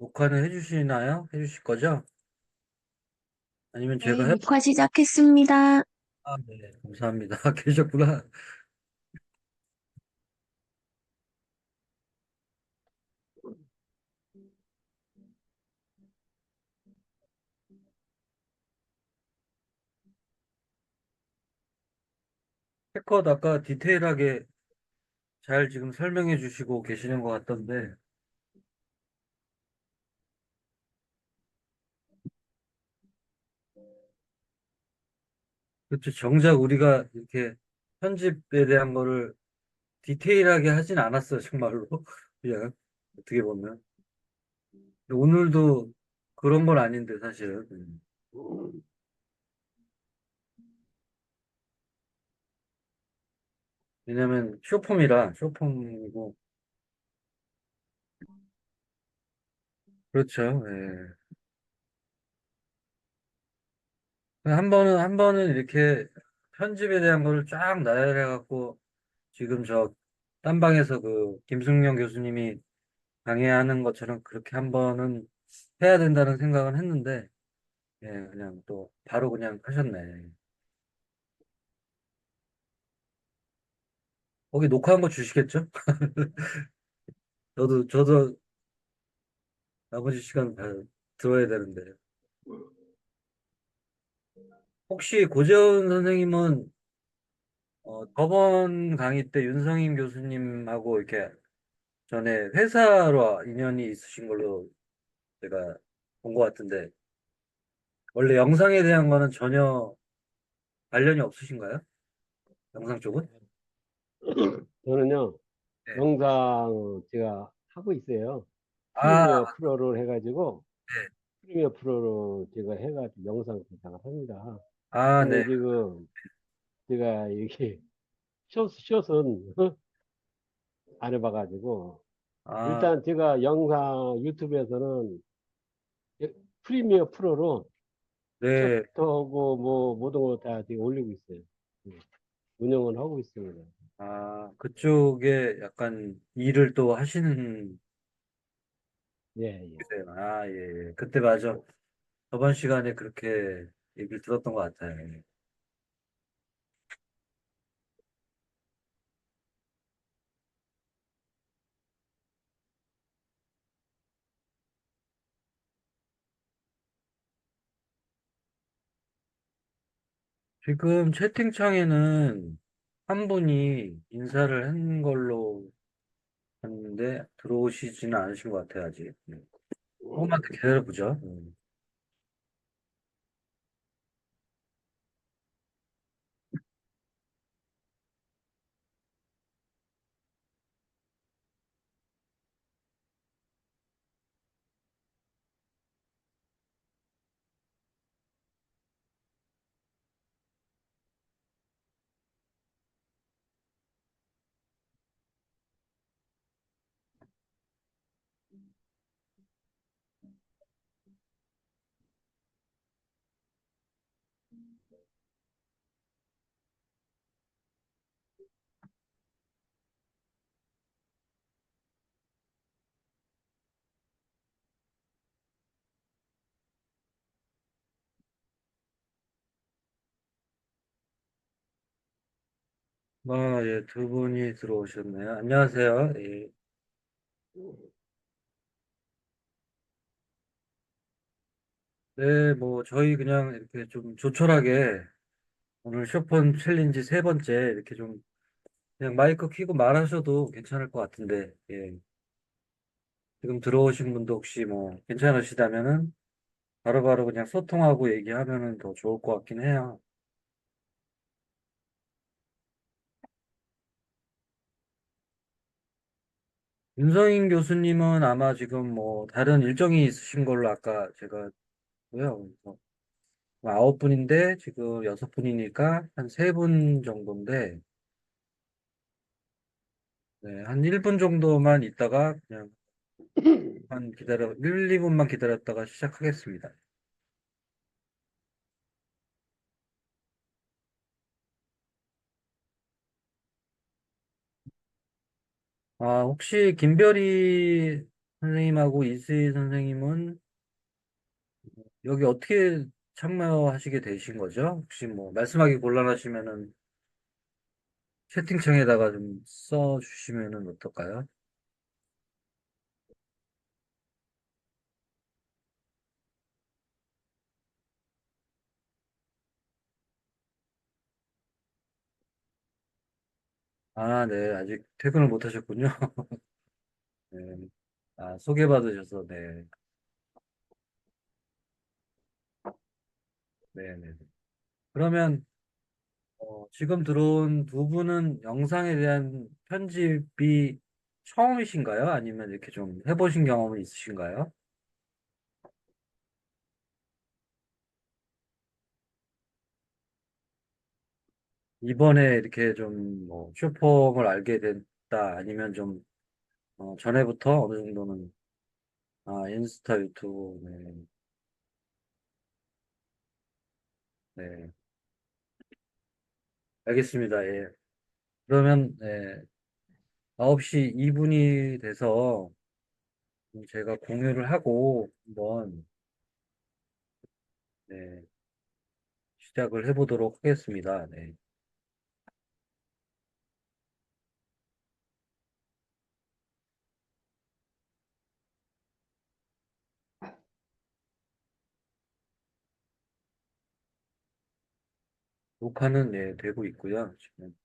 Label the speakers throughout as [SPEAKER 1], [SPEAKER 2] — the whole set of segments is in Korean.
[SPEAKER 1] 녹화는 해주시나요? 해주실 거죠? 아니면
[SPEAKER 2] 네,
[SPEAKER 1] 제가
[SPEAKER 2] 녹화 시작했습니다.
[SPEAKER 1] 네, 감사합니다. 계셨구나. 해컷 아까 디테일하게 잘 지금 설명해 주시고 계시는 것 같던데, 그렇죠. 정작 우리가 이렇게 편집에 대한 거를 디테일하게 하진 않았어요, 정말로. 그냥, 어떻게 보면. 오늘도 그런 건 아닌데, 사실은. 왜냐면 쇼폼이라, 쇼폼이고, 그렇죠. 예. 한 번은 이렇게 편집에 대한 거를 쫙 나열해갖고, 지금 저 딴방에서 그 김승명 교수님이 강의하는 것처럼 그렇게 한 번은 해야 된다는 생각은 했는데, 예, 그냥 또 바로 그냥 하셨네. 거기 녹화한 거 주시겠죠? 저도 나머지 시간 다 들어야 되는데. 혹시 고재원 선생님은 저번 강의 때 윤성임 교수님하고 이렇게 전에 회사로 인연이 있으신 걸로 제가 본 것 같은데, 원래 영상에 대한 거는 전혀 관련이 없으신가요? 영상 쪽은?
[SPEAKER 2] 저는요,
[SPEAKER 1] 네.
[SPEAKER 2] 영상 제가 하고 있어요.
[SPEAKER 1] 아,
[SPEAKER 2] 프리미어 프로를 해가지고,
[SPEAKER 1] 네.
[SPEAKER 2] 프리미어 프로로 제가 해가지고 영상 제작을 합니다.
[SPEAKER 1] 아, 네.
[SPEAKER 2] 근데 지금 제가 이게 숏은 안 해봐가지고,
[SPEAKER 1] 아,
[SPEAKER 2] 일단 제가 영상 유튜브에서는 프리미어 프로로
[SPEAKER 1] 네.
[SPEAKER 2] 숏하고 뭐 모든 거 다 지금 올리고 있어요. 예, 운영은 하고 있습니다.
[SPEAKER 1] 아, 그쪽에 약간 일을 또 하시는
[SPEAKER 2] 예, 예.
[SPEAKER 1] 분이세요. 아, 예, 예. 그때 맞아. 저번 시간에 그렇게 얘기를 들었던 것 같아요. 지금 채팅창에는 한 분이 인사를 한 걸로 봤는데 들어오시지는 않으신 것 같아요, 아직. 조금만 더 기다려보죠. 아, 예, 두 분이 들어오셨네요. 안녕하세요. 예. 네, 뭐, 저희 그냥 이렇게 좀 조촐하게 오늘 쇼폰 챌린지 세 번째 이렇게 좀 그냥 마이크 켜고 말하셔도 괜찮을 것 같은데, 예. 지금 들어오신 분도 혹시 뭐 괜찮으시다면은 바로바로 그냥 소통하고 얘기하면은 더 좋을 것 같긴 해요. 윤성인 교수님은 아마 지금 뭐 다른 일정이 있으신 걸로 아까 제가 고요. 그래서 뭐 아홉 분인데 지금 여섯 분이니까 한 세 분 정도인데, 네, 한 1분 정도만 있다가 그냥 한 기다려, 1, 2분만 기다렸다가 시작하겠습니다. 아, 혹시 김별이 선생님하고 이수희 선생님은 여기 어떻게 참여하시게 되신 거죠? 혹시 뭐 말씀하기 곤란하시면은 채팅창에다가 좀 써주시면은 어떨까요? 아, 네. 아직 퇴근을 못 하셨군요. 네. 아, 소개받으셔서, 네. 네네. 그러면, 지금 들어온 두 분은 영상에 대한 편집이 처음이신가요? 아니면 이렇게 좀 해보신 경험은 있으신가요? 이번에 이렇게 좀, 뭐, 쇼폼을 알게 됐다, 아니면 좀, 전에부터 어느 정도는, 아, 인스타, 유튜브, 네, 네. 알겠습니다. 예. 그러면, 네, 9시 2분이 돼서 제가 공유를 하고 한번, 네, 시작을 해보도록 하겠습니다. 네. 녹화는, 네, 되고 있고요. 지금.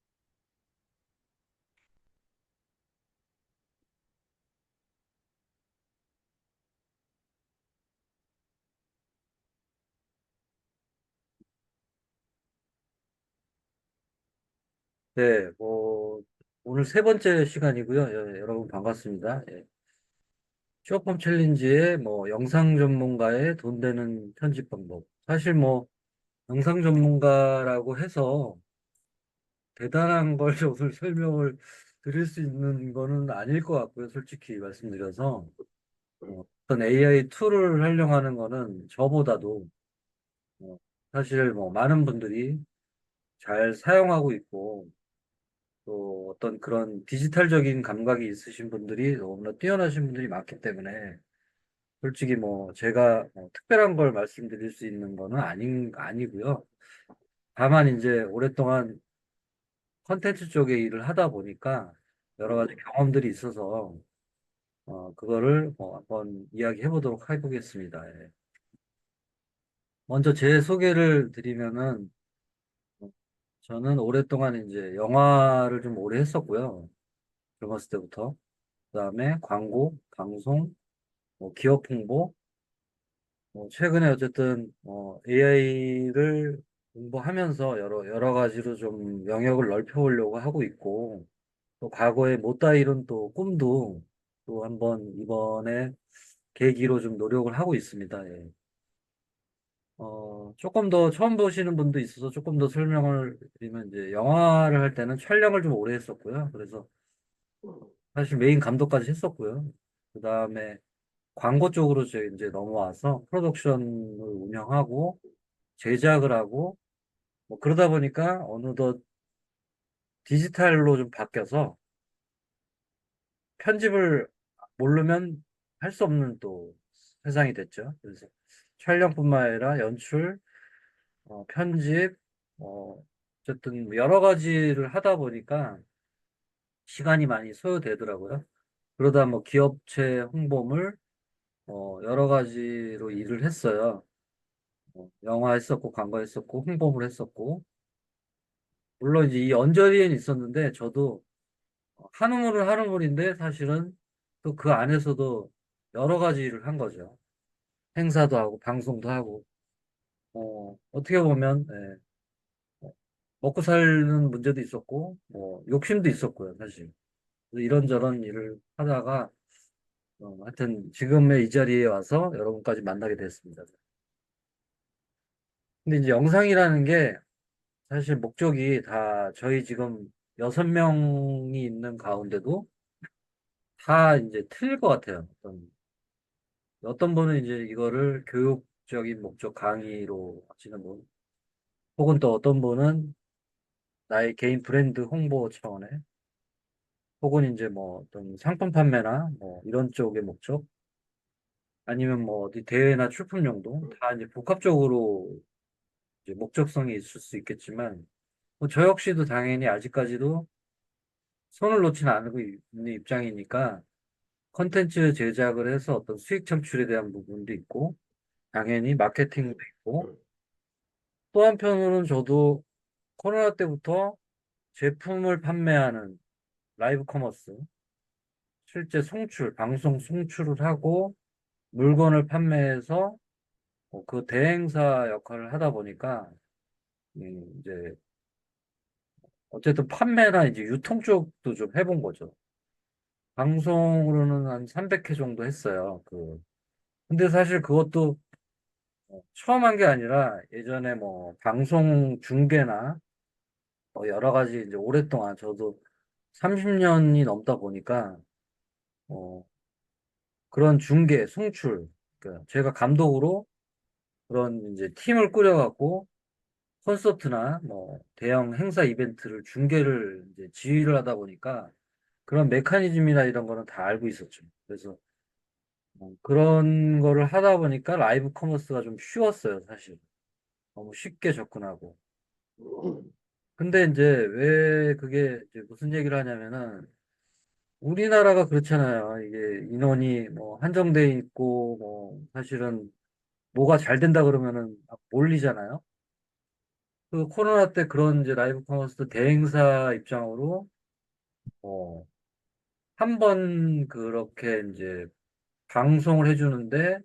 [SPEAKER 1] 네, 오늘 세 번째 시간이고요. 예, 여러분 반갑습니다. 예. 쇼폼 챌린지의 뭐 영상 전문가의 돈 되는 편집 방법. 사실 뭐 영상 전문가라고 해서 대단한 걸 오늘 설명을 드릴 수 있는 거는 아닐 것 같고요. 솔직히 말씀드려서 어떤 AI 툴을 활용하는 거는 저보다도 어, 사실 뭐 많은 분들이 잘 사용하고 있고 또 어떤 그런 디지털적인 감각이 있으신 분들이 너무나 뛰어나신 분들이 많기 때문에 솔직히 뭐 제가 특별한 걸 말씀드릴 수 있는 거는 아니고요. 다만 이제 오랫동안 컨텐츠 쪽에 일을 하다 보니까 여러 가지 경험들이 있어서 그거를 뭐 한번 이야기해 보도록 해보겠습니다. 예. 먼저 제 소개를 드리면은 어, 저는 오랫동안 이제 영화를 좀 오래 했었고요. 젊었을 때부터. 그다음에 광고, 방송, 뭐 기업 홍보, 최근에 어쨌든 AI를 공부하면서 여러 가지로 좀 영역을 넓혀보려고 하고 있고 또 과거에 못다 이룬 또 꿈도 또 한번 이번에 계기로 좀 노력을 하고 있습니다. 예. 조금 더 처음 보시는 분도 있어서 조금 더 설명을 드리면 이제 영화를 할 때는 촬영을 좀 오래 했었고요. 그래서 사실 메인 감독까지 했었고요. 그 다음에 광고 쪽으로 이제 넘어와서 프로덕션을 운영하고 제작을 하고 뭐 그러다 보니까 어느덧 디지털로 좀 바뀌어서 편집을 모르면 할 수 없는 또 세상이 됐죠. 그래서 촬영뿐만 아니라 연출, 편집, 어, 어쨌든 여러 가지를 하다 보니까 시간이 많이 소요되더라고요. 그러다 뭐 기업체 홍보물, 여러 가지로 일을 했어요. 영화 했었고, 광고 했었고, 홍보물 했었고, 물론 이제 이 언저리에는 있었는데, 저도 한 우물은 한 우물인데, 사실은 또 그 안에서도 여러 가지 일을 한 거죠. 행사도 하고, 방송도 하고, 어떻게 보면, 예, 먹고 사는 문제도 있었고, 뭐, 욕심도 있었고요, 사실. 그래서 이런저런 일을 하다가, 하여튼 지금의 이 자리에 와서 여러분까지 만나게 됐습니다. 근데 이제 영상이라는 게 사실 목적이 다 저희 지금 6명이 있는 가운데도 다 이제 틀릴 것 같아요. 어떤 분은 이제 이거를 교육적인 목적 강의로 하시는 분, 혹은 또 어떤 분은 나의 개인 브랜드 홍보 차원에, 혹은 이제 뭐 어떤 상품 판매나 뭐 이런 쪽의 목적, 아니면 뭐 어디 대회나 출품용도 다 이제 복합적으로 이제 목적성이 있을 수 있겠지만 뭐 저 역시도 당연히 아직까지도 손을 놓지는 않고 있는 입장이니까 컨텐츠 제작을 해서 어떤 수익 창출에 대한 부분도 있고 당연히 마케팅도 있고 또 한편으로는 저도 코로나 때부터 제품을 판매하는 라이브 커머스 실제 송출, 방송 송출을 하고 물건을 판매해서 그 대행사 역할을 하다 보니까 이제 어쨌든 판매나 이제 유통 쪽도 좀 해본 거죠. 방송으로는 한 300회 정도 했어요. 근데 사실 그것도 처음 한 게 아니라 예전에 뭐 방송 중계나 뭐 여러 가지 이제 오랫동안 저도 30년이 넘다 보니까 어, 그런 중계, 송출, 그러니까 제가 감독으로 그런 이제 팀을 꾸려갖고 콘서트나 뭐 대형 행사 이벤트를 중계를 이제 지휘를 하다 보니까 그런 메커니즘이나 이런 거는 다 알고 있었죠. 그래서 그런 거를 하다 보니까 라이브 커머스가 좀 쉬웠어요, 사실. 너무 쉽게 접근하고. 근데 이제 왜 그게 이제 무슨 얘기를 하냐면은 우리나라가 그렇잖아요. 이게 인원이 뭐 한정돼 있고 뭐 사실은 뭐가 잘 된다 그러면은 막 몰리잖아요. 그 코로나 때 그런 이제 라이브 커머스 대행사 입장으로 어, 한 번 그렇게 이제 방송을 해주는데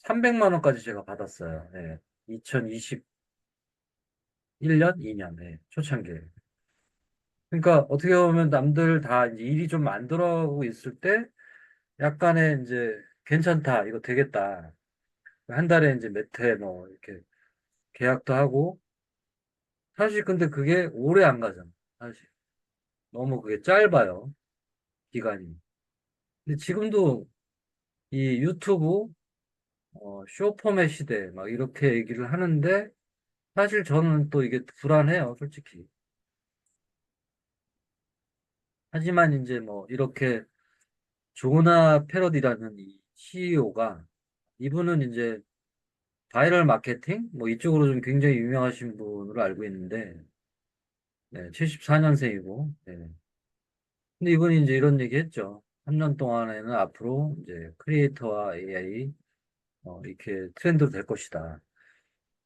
[SPEAKER 1] 300만 원까지 제가 받았어요. 예. 2021년, 2년, 예. 초창기. 그러니까 어떻게 보면 남들 다 이제 일이 좀 안 들어가고 있을 때 약간의 이제 괜찮다, 이거 되겠다. 한 달에 이제 몇 회 뭐 이렇게 계약도 하고 사실 근데 그게 오래 안 가잖아. 사실 너무 그게 짧아요. 기간이. 근데 지금도 이 유튜브 쇼폼의 시대 막 이렇게 얘기를 하는데 사실 저는 또 이게 불안해요, 솔직히. 하지만 이제 뭐 이렇게 조나 패러디라는 이 CEO가 이분은 이제 바이럴 마케팅 뭐 이쪽으로 좀 굉장히 유명하신 분으로 알고 있는데 네, 74년생이고 근데 이분이 이제 이런 얘기 했죠. 3년 동안에는 앞으로 이제 크리에이터와 AI 이렇게 트렌드로 될 것이다.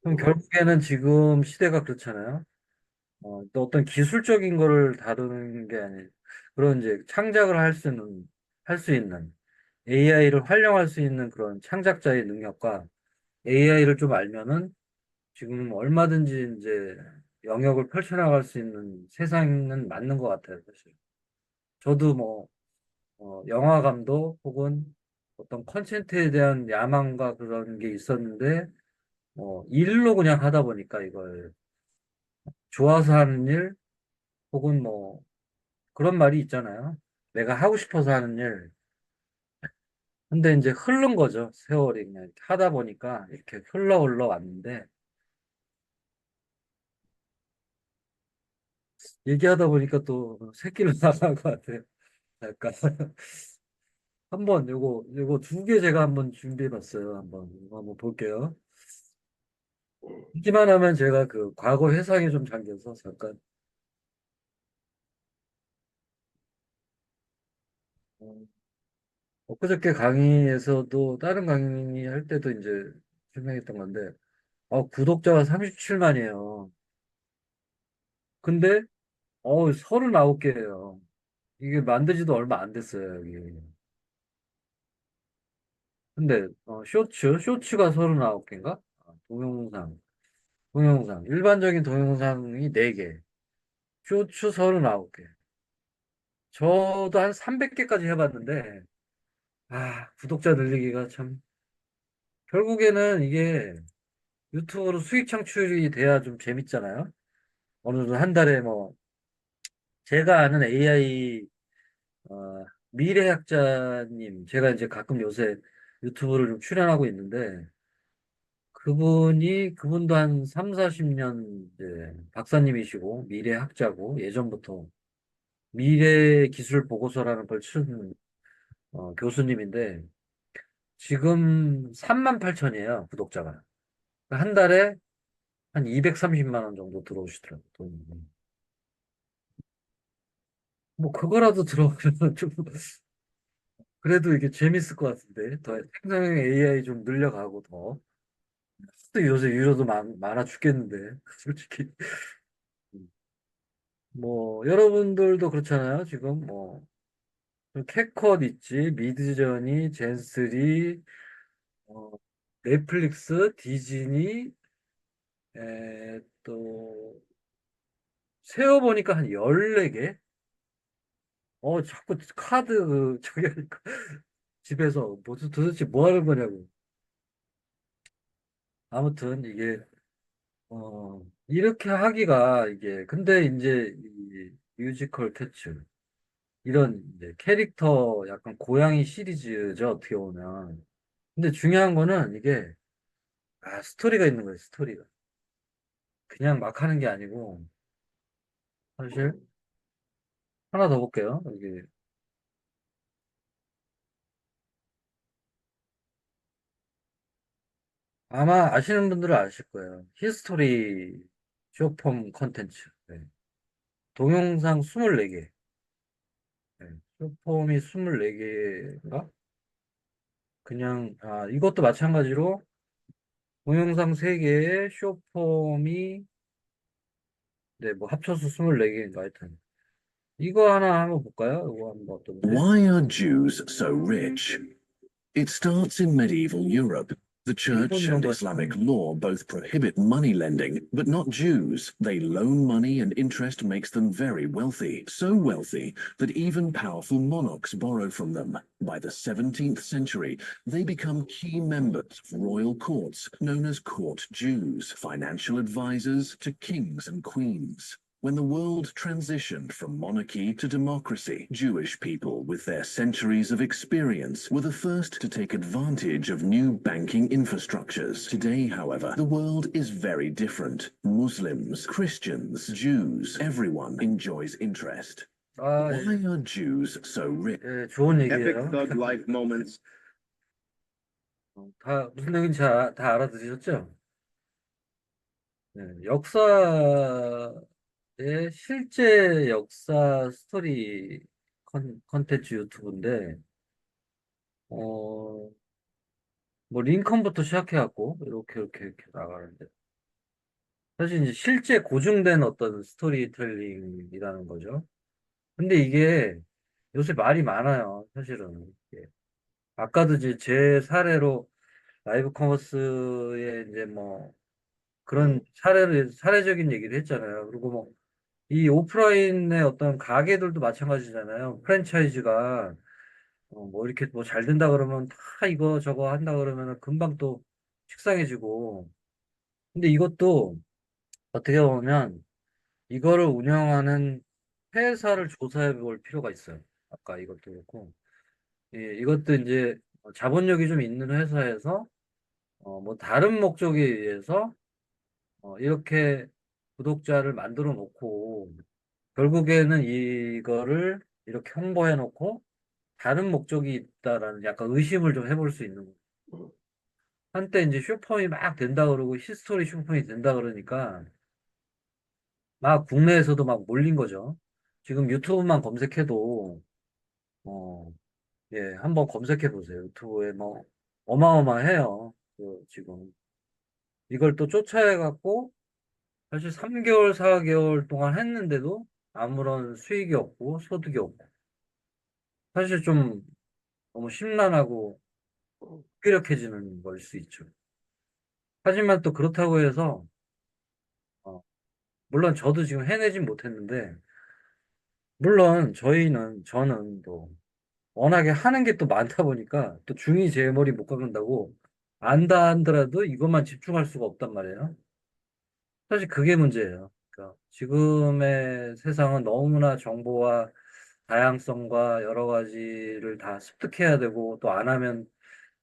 [SPEAKER 1] 그럼 결국에는 지금 시대가 그렇잖아요. 또 어떤 기술적인 거를 다루는 게 아니, 그런 이제 창작을 할 수 있는, AI를 활용할 수 있는 그런 창작자의 능력과 AI를 좀 알면은 지금 얼마든지 이제 영역을 펼쳐나갈 수 있는 세상은 맞는 것 같아요, 사실. 저도 뭐, 영화 감독 혹은 어떤 콘텐츠에 대한 야망과 그런 게 있었는데, 일로 그냥 하다 보니까 이걸 좋아서 하는 일, 혹은 뭐, 그런 말이 있잖아요. 내가 하고 싶어서 하는 일. 근데 이제 흐른 거죠. 세월이 그냥 이렇게 하다 보니까 이렇게 흘러 왔는데, 얘기하다 보니까 또 새끼를 나간 것 같아요. 약간. 요거 두 개 제가 한번 준비해 봤어요. 이거 한번 볼게요. 듣기만 하면 제가 그 과거 회상에 좀 잠겨서 잠깐. 어, 엊그저께 강의에서도 다른 강의 할 때도 이제 설명했던 건데, 구독자가 37만이에요. 근데, 39개예요. 이게 만들지도 얼마 안 됐어요, 여기. 근데, 쇼츠가 39개인가? 동영상. 일반적인 동영상이 4개. 쇼츠 39개. 저도 한 300개까지 해봤는데, 구독자 늘리기가 참, 결국에는 이게 유튜브로 수익 창출이 돼야 좀 재밌잖아요. 어느 정도 한 달에 뭐, 제가 아는 AI, 미래학자님, 제가 이제 가끔 요새 유튜브를 좀 출연하고 있는데, 그분도 한 3, 40년 이제 박사님이시고, 미래학자고, 예전부터 미래 기술 보고서라는 걸 쓴 교수님인데, 지금 38,000이에요, 구독자가. 한 달에 한 230만 원 정도 들어오시더라고요, 돈이. 뭐, 그거라도 들어오면 좀, 그래도 이게 재밌을 것 같은데. 더 생성형 AI 좀 늘려가고 더. 또 요새 유료도 많아 죽겠는데, 솔직히. 뭐, 여러분들도 그렇잖아요, 지금. 뭐, 캣컷 있지, 미드저니, 젠3, 어, 넷플릭스, 디즈니, 또, 세어보니까 한 14개? 자꾸 카드, 저기 하니까 집에서 도대체 뭐 하는 거냐고. 아무튼 이게, 이렇게 하기가 이게, 근데 이제 이 뮤지컬 캐츠, 이런 이제 캐릭터 약간 고양이 시리즈죠, 어떻게 보면. 근데 중요한 거는 이게, 스토리가 있는 거예요, 스토리가. 그냥 막 하는 게 아니고, 사실, 하나 더 볼게요. 여기, 아마 아시는 분들은 아실 거예요. 히스토리 쇼폼 컨텐츠. 네. 동영상 24개. 네. 쇼폼이 24개인가? 그냥, 이것도 마찬가지로 동영상 3개에 쇼폼이, 네, 뭐 합쳐서 24개인가 하여튼. 이거 하나 한번 볼까요? 이거 한번 어떤지.
[SPEAKER 3] Why are Jews so rich? It starts in medieval Europe. The
[SPEAKER 1] 일본
[SPEAKER 3] church
[SPEAKER 1] 이런
[SPEAKER 3] and
[SPEAKER 1] 거
[SPEAKER 3] Islamic
[SPEAKER 1] 하시면,
[SPEAKER 3] law both prohibit money lending, but not Jews. They loan money and interest makes them very wealthy. So wealthy that even powerful monarchs borrow from them. By the 17th century, they become key members of royal courts, known as court Jews, financial advisors to kings and queens. When the world transitioned from monarchy to democracy, Jewish people, with their centuries of experience, were the first to take advantage of new banking infrastructures. Today, however, the world is very different. Muslims, Christians, Jews, everyone enjoys interest. Why
[SPEAKER 1] 예,
[SPEAKER 3] are Jews so rich?
[SPEAKER 1] 예, 좋은
[SPEAKER 4] Epic
[SPEAKER 1] 얘기예요.
[SPEAKER 4] thug life moments.
[SPEAKER 1] 다, 무슨 얘기인지 다 알아들으셨죠? 네, 역사의 실제 역사 스토리 컨텐츠 유튜브인데, 어, 뭐, 링컨부터 시작해갖고, 이렇게 나가는데. 사실 이제 실제 고증된 어떤 스토리텔링이라는 거죠. 근데 이게 요새 말이 많아요, 사실은. 예. 아까도 이제 제 사례로 라이브 커머스에 이제 뭐, 그런 사례적인 얘기를 했잖아요. 그리고 뭐, 이 오프라인의 어떤 가게들도 마찬가지잖아요. 프랜차이즈가 뭐 이렇게 뭐 잘 된다 그러면 다 이거 저거 한다 그러면 금방 또 식상해지고. 근데 이것도 어떻게 보면 이거를 운영하는 회사를 조사해 볼 필요가 있어요. 아까 이것도 그렇고. 예, 이것도 이제 자본력이 좀 있는 회사에서 뭐 다른 목적에 의해서 이렇게 구독자를 만들어 놓고 결국에는 이거를 이렇게 홍보해 놓고 다른 목적이 있다라는 약간 의심을 좀 해볼 수 있는 거예요. 한때 이제 슈퍼이 막 된다 그러고 히스토리 슈퍼이 된다 그러니까 막 국내에서도 막 몰린 거죠. 지금 유튜브만 검색해도 어, 예, 한번 검색해 보세요. 유튜브에 뭐 어마어마해요. 지금 이걸 또 쫓아해 갖고 사실 3개월, 4개월 동안 했는데도 아무런 수익이 없고 소득이 없고 사실 좀 너무 심란하고 무기력해지는 걸 수 있죠. 하지만 또 그렇다고 해서 어, 물론 저도 지금 해내진 못했는데 물론 저는 또 워낙에 하는 게 또 많다 보니까 또 중이 제 머리 못 깎는다고 안다 한더라도 이것만 집중할 수가 없단 말이에요. 사실 그게 문제예요. 그러니까 지금의 세상은 너무나 정보와 다양성과 여러 가지를 다 습득해야 되고 또 안 하면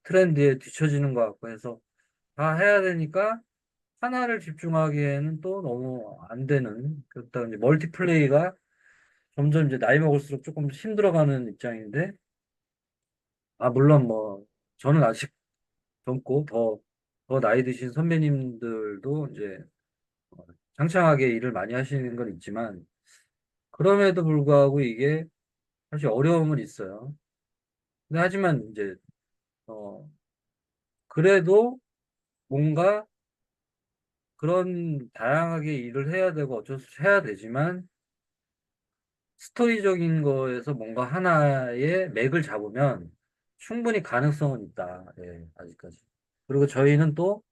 [SPEAKER 1] 트렌드에 뒤처지는 것 같고 해서 다 해야 되니까 하나를 집중하기에는 또 너무 안 되는 그렇다 이제 멀티플레이가 점점 이제 나이 먹을수록 조금 힘들어가는 입장인데 물론 뭐 저는 아직 젊고 더 나이 드신 선배님들도 이제 어, 창창하게 일을 많이 하시는 건 있지만, 그럼에도 불구하고 이게 사실 어려움은 있어요. 근데 하지만 이제, 어, 그래도 뭔가 그런 다양하게 일을 해야 되고 어쩔 수 없이 해야 되지만, 스토리적인 거에서 뭔가 하나의 맥을 잡으면 충분히 가능성은 있다. 예, 아직까지. 그리고 저희는 또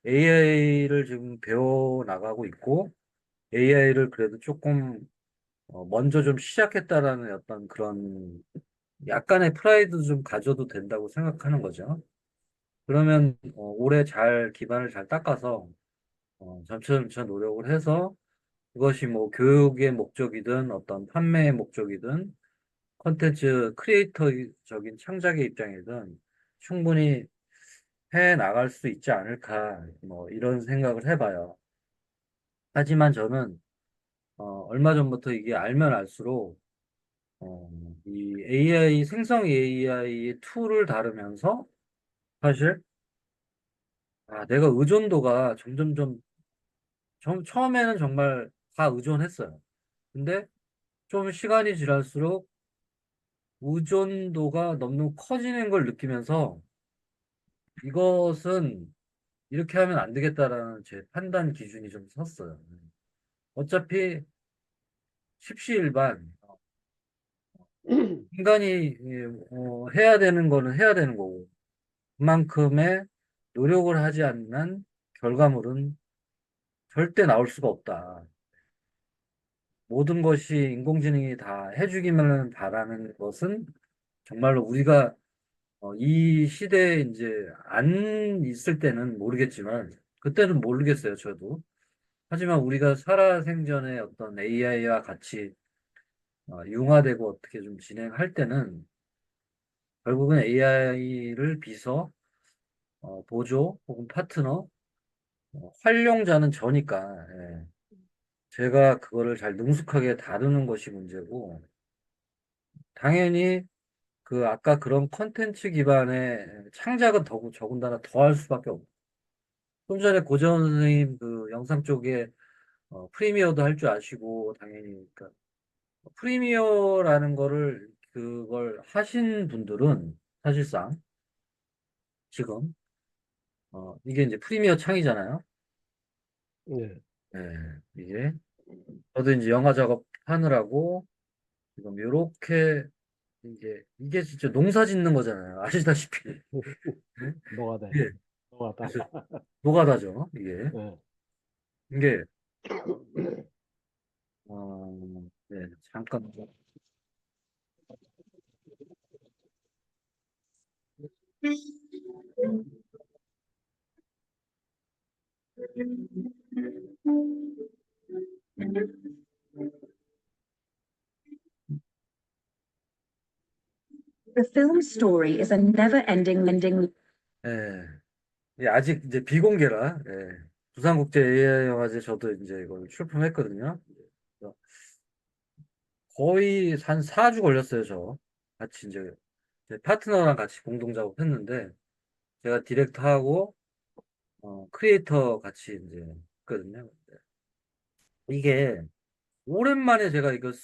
[SPEAKER 1] AI를 지금 배워 나가고 있고, AI를 그래도 조금 먼저 좀 시작했다라는 어떤 그런 약간의 프라이드 좀 가져도 된다고 생각하는 거죠. 그러면 올해 잘 기반을 잘 닦아서 점차점차 노력을 해서 그것이 뭐 교육의 목적이든 어떤 판매의 목적이든 컨텐츠 크리에이터적인 창작의 입장이든 충분히 해 나갈 수 있지 않을까 뭐 이런 생각을 해봐요. 하지만 저는 얼마 전부터 이게 알면 알수록 어, 이 AI 생성 AI의 툴을 다루면서 사실 내가 의존도가 점점점 처음에는 정말 다 의존했어요. 근데 좀 시간이 지날수록 의존도가 너무 커지는 걸 느끼면서 이것은 이렇게 하면 안 되겠다라는 제 판단 기준이 좀 섰어요. 어차피 십시일반 인간이 해야 되는 거는 해야 되는 거고 그만큼의 노력을 하지 않는 결과물은 절대 나올 수가 없다. 모든 것이 인공지능이 다 해주기만 바라는 것은 정말로 우리가 이 시대에 이제 안 있을 때는 모르겠지만 그때는 모르겠어요, 저도. 하지만 우리가 살아생전에 어떤 AI와 같이 융화되고 어떻게 좀 진행할 때는 결국은 AI를 비서 보조 혹은 파트너 활용자는 저니까 예. 제가 그거를 잘 능숙하게 다루는 것이 문제고 당연히 그 아까 그런 컨텐츠 기반의 창작은 더군다나 더 할 수밖에 없고 좀 전에 고재원 선생님 그 영상 쪽에 프리미어도 할 줄 아시고 당연히 그러니까 프리미어라는 거를 그걸 하신 분들은 사실상 지금 이게 이제 프리미어 창이잖아요.
[SPEAKER 2] 네.
[SPEAKER 1] 네, 이게 저도 이제 영화 작업 하느라고 지금 요렇게 이게 진짜 농사 짓는 거잖아요. 아시다시피. 네?
[SPEAKER 2] 노가다,
[SPEAKER 1] 예.
[SPEAKER 2] 노가다.
[SPEAKER 1] 그래서 노가다죠. 이게
[SPEAKER 2] 네.
[SPEAKER 1] 이게 네, 잠깐.
[SPEAKER 4] The film's story is a never-ending.
[SPEAKER 1] 예. 예, 아직 이제 비공개라. 예. 부산국제 AI영화제 저도 이제 이걸 출품했거든요. 그래서 거의 한 4주 걸렸어요, 저. 같이 이제 제 파트너랑 같이 공동 작업했는데 제가 디렉터하고 크리에이터 같이 이제 했거든요. 이게 오랜만에 제가 이걸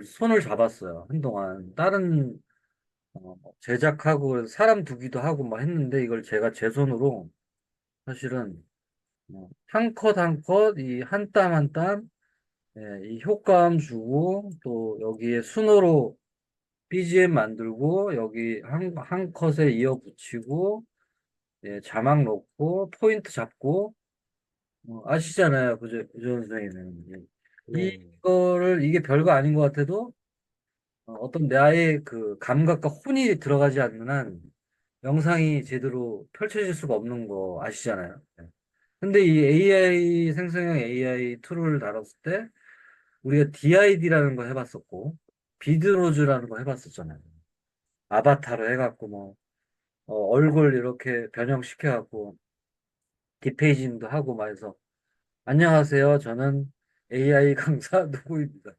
[SPEAKER 1] 손을 잡았어요. 한동안 다른 제작하고 사람 두기도 하고 막 했는데 이걸 제가 제 손으로 사실은 한 컷 한 컷, 이 한 땀 한 땀, 예, 이 효과음 주고 또 여기에 순호로 BGM 만들고 여기 한 컷에 이어 붙이고 예, 자막 넣고 포인트 잡고 아시잖아요, 그죠 선생님은. 예.
[SPEAKER 2] 네.
[SPEAKER 1] 이게 별거 아닌 것 같아도 어떤 나의 그 감각과 혼이 들어가지 않는 한 영상이 제대로 펼쳐질 수가 없는 거 아시잖아요. 네. 근데 이 AI 생성형 AI 툴을 다뤘을 때 우리가 DID라는 거 해봤었고 비드로즈라는 거 해봤었잖아요. 아바타로 해갖고 뭐 얼굴 이렇게 변형시켜갖고 디페이징도 하고 막 해서 안녕하세요. 저는 AI 강사 누구입니다.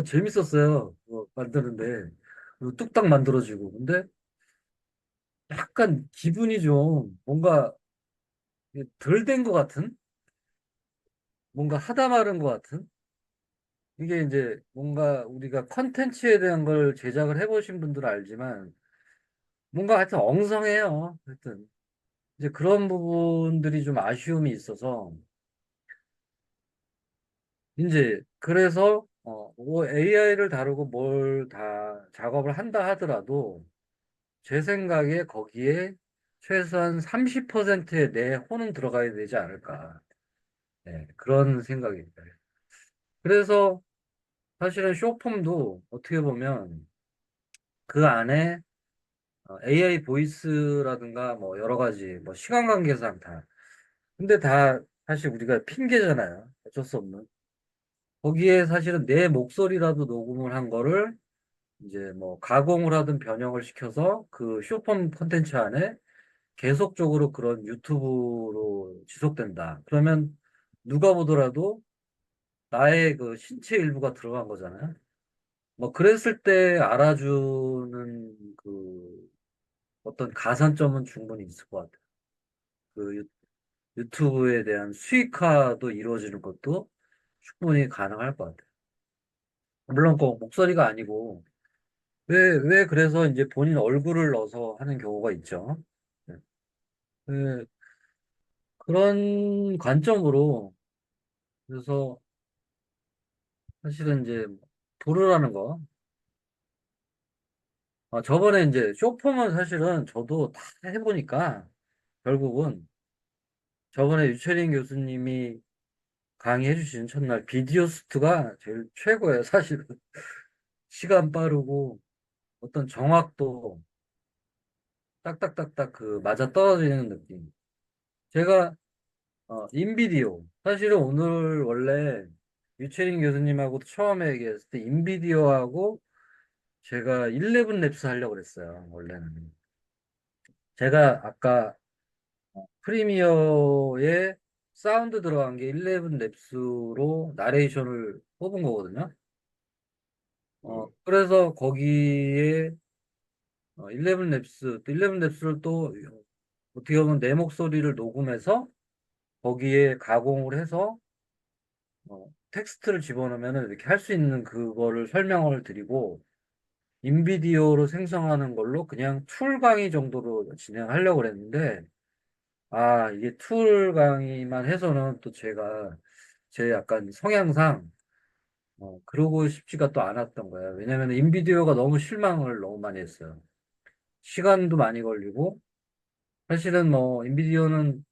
[SPEAKER 1] 재밌었어요. 만드는데. 그리고 뚝딱 만들어지고. 근데 약간 기분이 좀 뭔가 덜 된 것 같은? 뭔가 하다 말은 것 같은? 이게 이제 뭔가 우리가 컨텐츠에 대한 걸 제작을 해보신 분들은 알지만 뭔가 하여튼 엉성해요. 하여튼 이제 그런 부분들이 좀 아쉬움이 있어서 이제 그래서 뭐 AI를 다루고 뭘 다 작업을 한다 하더라도 제 생각에 거기에 최소한 30%의 내 혼은 들어가야 되지 않을까. 네, 그런 생각입니다. 그래서 사실은 쇼폼도 어떻게 보면 그 안에 AI 보이스라든가 뭐 여러 가지 뭐 시간 관계상 다. 근데 다 사실 우리가 핑계잖아요. 어쩔 수 없는. 거기에 사실은 내 목소리라도 녹음을 한 거를 이제 뭐 가공을 하든 변형을 시켜서 그 쇼폼 콘텐츠 안에 계속적으로 그런 유튜브로 지속된다. 그러면 누가 보더라도 나의 그 신체 일부가 들어간 거잖아요. 뭐 그랬을 때 알아주는 그 어떤 가산점은 충분히 있을 것 같아요. 그 유튜브에 대한 수익화도 이루어지는 것도 충분히 가능할 것 같아요. 물론 꼭 목소리가 아니고 왜 그래서 이제 본인 얼굴을 넣어서 하는 경우가 있죠. 네. 그, 그런 관점으로 그래서 사실은 이제 부르라는 거. 저번에 이제 쇼폼은 사실은 저도 다 해보니까 결국은 저번에 유채린 교수님이 강의해 주신 첫날 비디오스트가 제일 최고예요, 사실은. 시간 빠르고 어떤 정확도 딱딱딱딱 그 맞아 떨어지는 느낌. 제가 인비디오 사실은 오늘 원래 유채린 교수님하고 처음에 얘기했을 때 인비디오하고 제가 11랩스 하려고 그랬어요, 원래는. 제가 아까 프리미어에 사운드 들어간 게 11랩스로 나레이션을 뽑은 거거든요. 그래서 거기에 11랩스, 11랩스를 또 어떻게 보면 내 목소리를 녹음해서 거기에 가공을 해서 텍스트를 집어넣으면 이렇게 할 수 있는 그거를 설명을 드리고 인비디오로 생성하는 걸로 그냥 툴 강의 정도로 진행하려고 그랬는데 이게 툴 강의만 해서는 또 제가 제 약간 성향상 그러고 싶지가 또 않았던 거예요. 왜냐면 인비디오가 너무 실망을 너무 많이 했어요. 시간도 많이 걸리고 사실은 뭐 인비디오는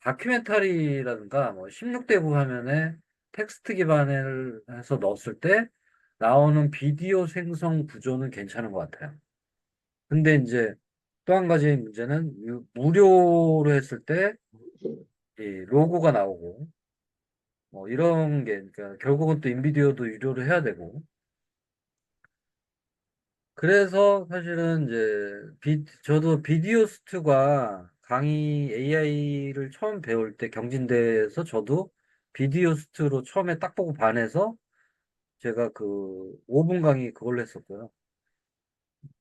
[SPEAKER 1] 다큐멘터리라든가 뭐 16대9 화면에 텍스트 기반을 해서 넣었을 때 나오는 비디오 생성 구조는 괜찮은 것 같아요. 근데 이제 또 한 가지 문제는 무료로 했을 때 이 로고가 나오고 뭐 이런 게 그러니까 결국은 또 인비디오도 유료로 해야 되고 그래서 사실은 이제 저도 비디오스트가 강의 AI를 처음 배울 때 경진대에서 저도 비디오스트로 처음에 딱 보고 반해서 제가 그 5분 강의 그걸로 했었고요.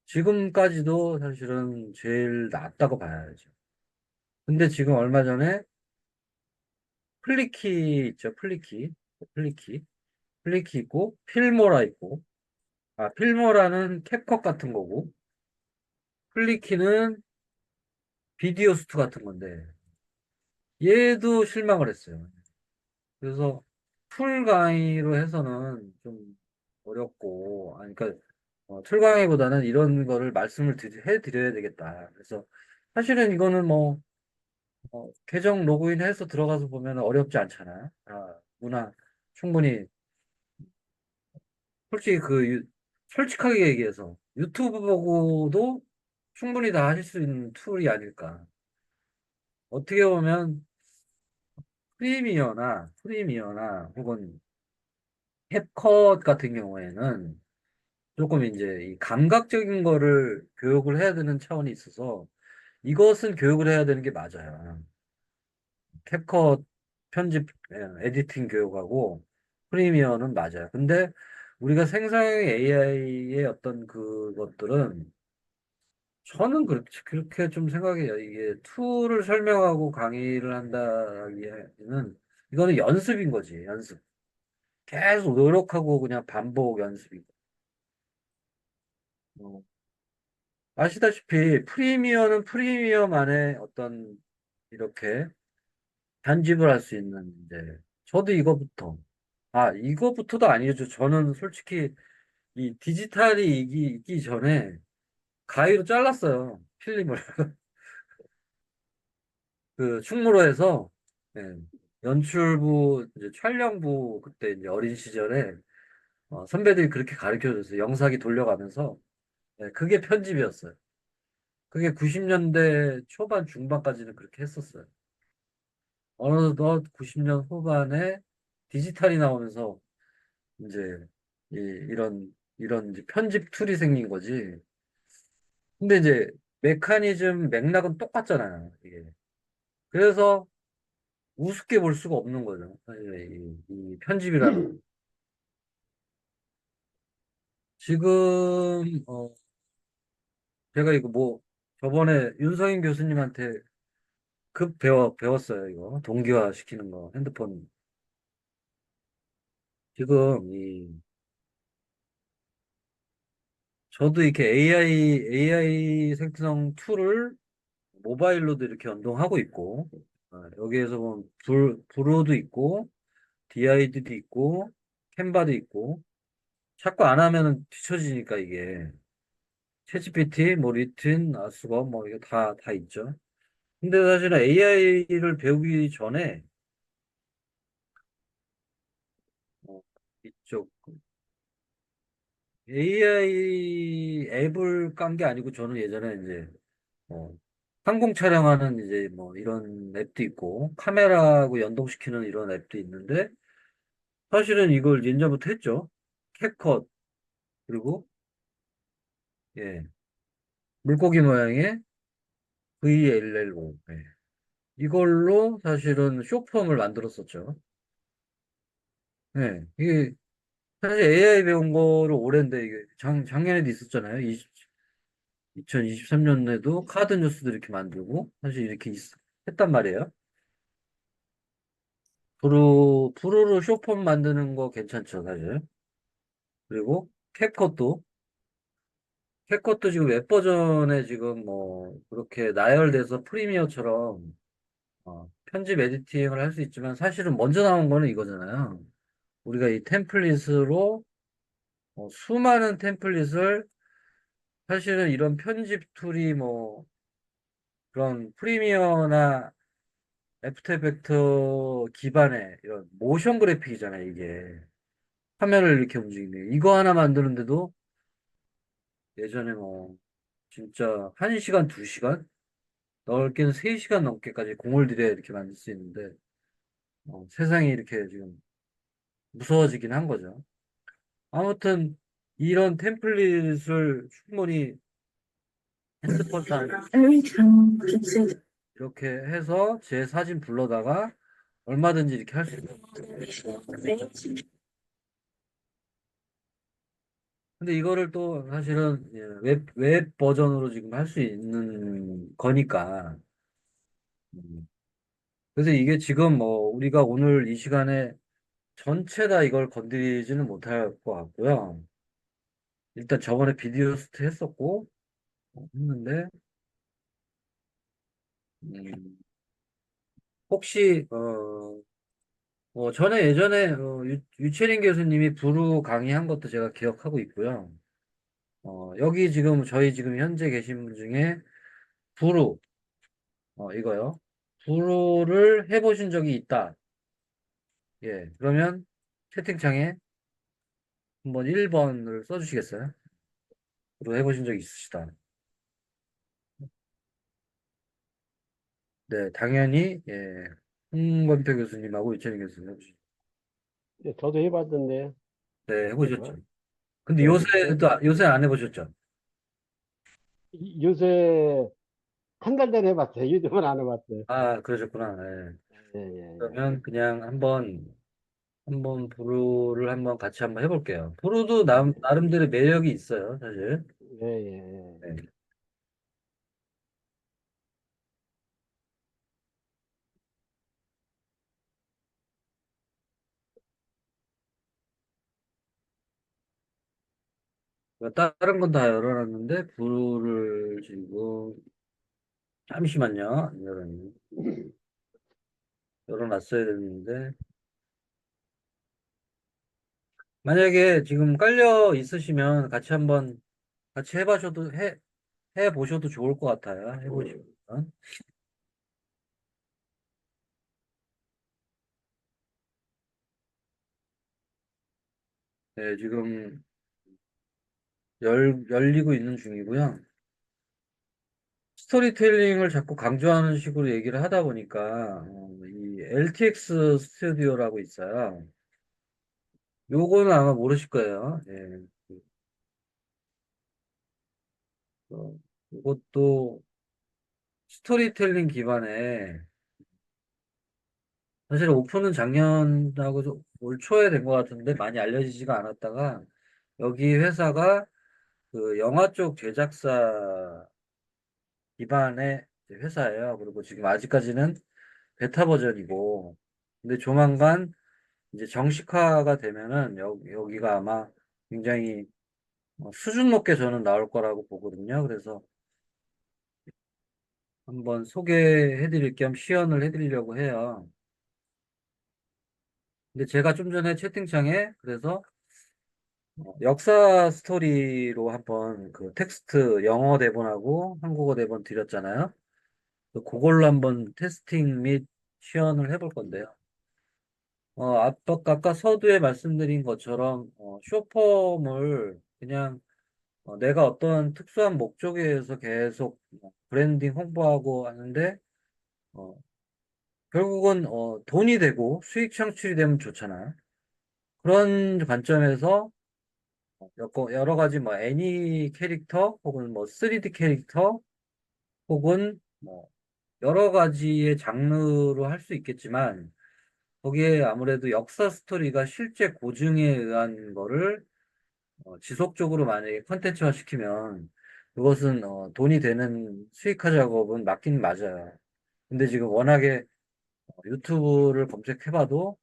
[SPEAKER 1] 지금까지도 사실은 제일 낫다고 봐야죠. 근데 지금 얼마 전에 플리키 있죠, 플리키. 플리키. 플리키 있고, 필모라 있고, 필모라는 캡컷 같은 거고, 플리키는 비디오스트 같은 건데, 얘도 실망을 했어요. 그래서 풀 강의로 해서는 좀 어렵고, 그러니까 풀 강의보다는 이런 거를 말씀을 해드려야 되겠다. 그래서 사실은 이거는 뭐 계정 로그인해서 들어가서 보면 어렵지 않잖아요. 문화 충분히 솔직히 솔직하게 얘기해서 유튜브 보고도 충분히 다 하실 수 있는 툴이 아닐까. 어떻게 보면 프리미어나 혹은 캡컷 같은 경우에는 조금 이제 이 감각적인 거를 교육을 해야 되는 차원이 있어서 이것은 교육을 해야 되는 게 맞아요. 캡컷 편집, 에디팅 교육하고 프리미어는 맞아요. 근데 우리가 생성형 AI의 어떤 그것들은 저는 그렇게 좀 생각해요. 이게 툴을 설명하고 강의를 한다기에는 이거는 연습인 거지, 연습. 계속 노력하고 그냥 반복 연습이고. 어, 아시다시피 프리미어는 프리미엄 안에 어떤 이렇게 편집을 할 수 있는 이제 저도 이거부터도 아니죠. 저는 솔직히 이 디지털이 있기 전에 가위로 잘랐어요. 필름을. 그 충무로에서 예, 연출부 이제 촬영부 그때 이제 어린 시절에 선배들이 그렇게 가르쳐 줬어요. 영상이 돌려가면서 예, 그게 편집이었어요. 그게 90년대 초반 중반까지는 그렇게 했었어요. 어느덧 90년 후반에 디지털이 나오면서 이제 이런 이제 편집 툴이 생긴 거지. 근데 이제 메커니즘 맥락은 똑같잖아요. 이게. 그래서 우습게 볼 수가 없는 거죠. 사실 이 편집이라는. 지금 제가 이거 뭐 저번에 윤성인 교수님한테 배웠어요. 이거 동기화 시키는 거 핸드폰. 지금 저도 이렇게 AI 생성 툴을 모바일로도 이렇게 연동하고 있고, 여기에서 보면 브로도 있고, DID도 있고, 캔바도 있고, 자꾸 안 하면은 뒤처지니까 이게. 챗GPT, 뭐 리튼, 아수거, 뭐 이게 다 있죠. 근데 사실은 AI를 배우기 전에, 어, 이쪽 AI 앱을 깐 게 아니고 저는 예전에 이제 항공 촬영하는 이제 뭐 이런 앱도 있고 카메라하고 연동시키는 이런 앱도 있는데 사실은 이걸 예전부터 했죠. 캡컷 그리고 예 물고기 모양의 VLLO 예. 이걸로 사실은 쇼폼을 만들었었죠. 예 이게 사실 AI 배운 거를 오랜데 이게 작년에도 있었잖아요. 2023년에도 카드 뉴스도 이렇게 만들고 사실 이렇게 했단 말이에요. 브루로 쇼폼 만드는 거 괜찮죠, 사실. 그리고 캡컷도 지금 웹 버전에 지금 뭐 그렇게 나열돼서 프리미어처럼 편집 에디팅을 할 수 있지만 사실은 먼저 나온 거는 이거잖아요. 우리가 이 템플릿으로 수많은 템플릿을 사실은 이런 편집 툴이 뭐 그런 프리미어나 애프터 이펙터 기반의 이런 모션 그래픽이잖아요, 이게. 화면을 이렇게 움직이는 이거 하나 만드는데도 예전에 뭐 진짜 1시간, 2시간 넓게는 3시간 넘게까지 공을 들여야 이렇게 만들 수 있는데 세상이 이렇게 지금 무서워지긴 한 거죠. 아무튼 이런 템플릿을 충분히 핸드폰 상
[SPEAKER 4] Every time consider
[SPEAKER 1] 이렇게 해서 제 사진 불러다가 얼마든지 이렇게 할 수 있어요. 근데 이거를 또 사실은 예, 웹 버전으로 지금 할 수 있는 거니까. 음. 그래서 이게 지금 뭐 우리가 오늘 이 시간에 전체 다 이걸 건드리지는 못할 것 같고요. 일단 저번에 비디오 스트 했었고, 했는데, 음, 혹시, 전에 예전에, 유채린 교수님이 부루 강의한 것도 제가 기억하고 있고요. 여기 지금, 저희 지금 현재 계신 분 중에 부루, 이거요. 부루를 해보신 적이 있다. 예, 그러면 채팅창에 한번 1번을 써주시겠어요? 부루 해보신 적 있으시다. 네, 당연히, 예, 홍건표 교수님하고 유채린 교수님 해보시죠.
[SPEAKER 2] 네, 저도 해봤던데,
[SPEAKER 1] 네, 해보셨죠.
[SPEAKER 2] 어,
[SPEAKER 1] 근데
[SPEAKER 2] 네.
[SPEAKER 1] 요새 안 해보셨죠?
[SPEAKER 2] 요새 한 달 전에 해봤어요. 요즘은 안 해봤어요.
[SPEAKER 1] 아, 그러셨구나. 네.
[SPEAKER 2] 예, 예,
[SPEAKER 1] 그러면 그냥 한번 브루를 한번 같이 한번 해볼게요. 브루도 나름대로 매력이 있어요, 사실.
[SPEAKER 2] 예, 예, 예.
[SPEAKER 1] 네. 다른 건 다 열어놨는데, 불을 지금, 잠시만요. 열어놨어야 됐는데, 만약에 지금 깔려 있으시면 같이 해보셔도 좋을 것 같아요. 해보시면. 네, 지금 열리고 있는 중이고요. 스토리텔링을 자꾸 강조하는 식으로 얘기를 하다 보니까, 이 LTX 스튜디오라고 있어요. 요거는 아마 모르실 거예요. 예. 어, 이것도 스토리텔링 기반의, 사실 오픈은 작년하고 올 초에 된 것 같은데 많이 알려지지가 않았다가, 여기 회사가 그 영화 쪽 제작사 기반의 회사예요. 그리고 지금 아직까지는 베타 버전이고, 근데 조만간 이제 정식화가 되면은 여기가 아마 굉장히 수준 높게 저는 나올 거라고 보거든요. 그래서 한번 소개해 드릴 겸 시연을 해 드리려고 해요. 근데 제가 좀 전에 채팅창에 그래서 역사 스토리로 한번 그 텍스트 영어 대본하고 한국어 대본 드렸잖아요. 그걸로 한번 테스팅 및 시연을 해볼 건데요. 아까 서두에 말씀드린 것처럼 쇼폼을 그냥 내가 어떤 특수한 목적에 의해서 계속 브랜딩 홍보하고 하는데 어, 결국은 돈이 되고 수익 창출이 되면 좋잖아요. 그런 관점에서 여러 가지 뭐 애니 캐릭터 혹은 뭐 3D 캐릭터 혹은 뭐 여러 가지의 장르로 할 수 있겠지만 거기에 아무래도 역사 스토리가 실제 고증에 의한 거를 지속적으로 만약에 컨텐츠화 시키면 그것은 돈이 되는 수익화 작업은 맞긴 맞아요. 근데 지금 워낙에 유튜브를 검색해봐도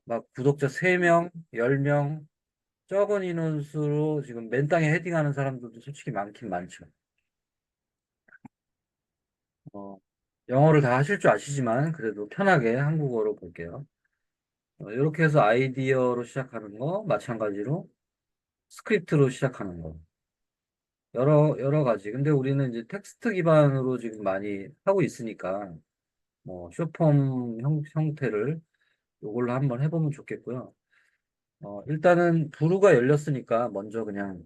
[SPEAKER 1] 막 구독자 3명, 10명, 적은 인원수로 지금 맨땅에 헤딩하는 사람들도 솔직히 많긴 많죠. 어, 영어를 다 하실 줄 아시지만 그래도 편하게 한국어로 볼게요. 이렇게 해서 아이디어로 시작하는 거, 마찬가지로 스크립트로 시작하는 거. 여러 가지. 근데 우리는 이제 텍스트 기반으로 지금 많이 하고 있으니까, 뭐, 쇼폼 형태를 이걸로 한번 해보면 좋겠고요. 일단은 부루가 열렸으니까 먼저 그냥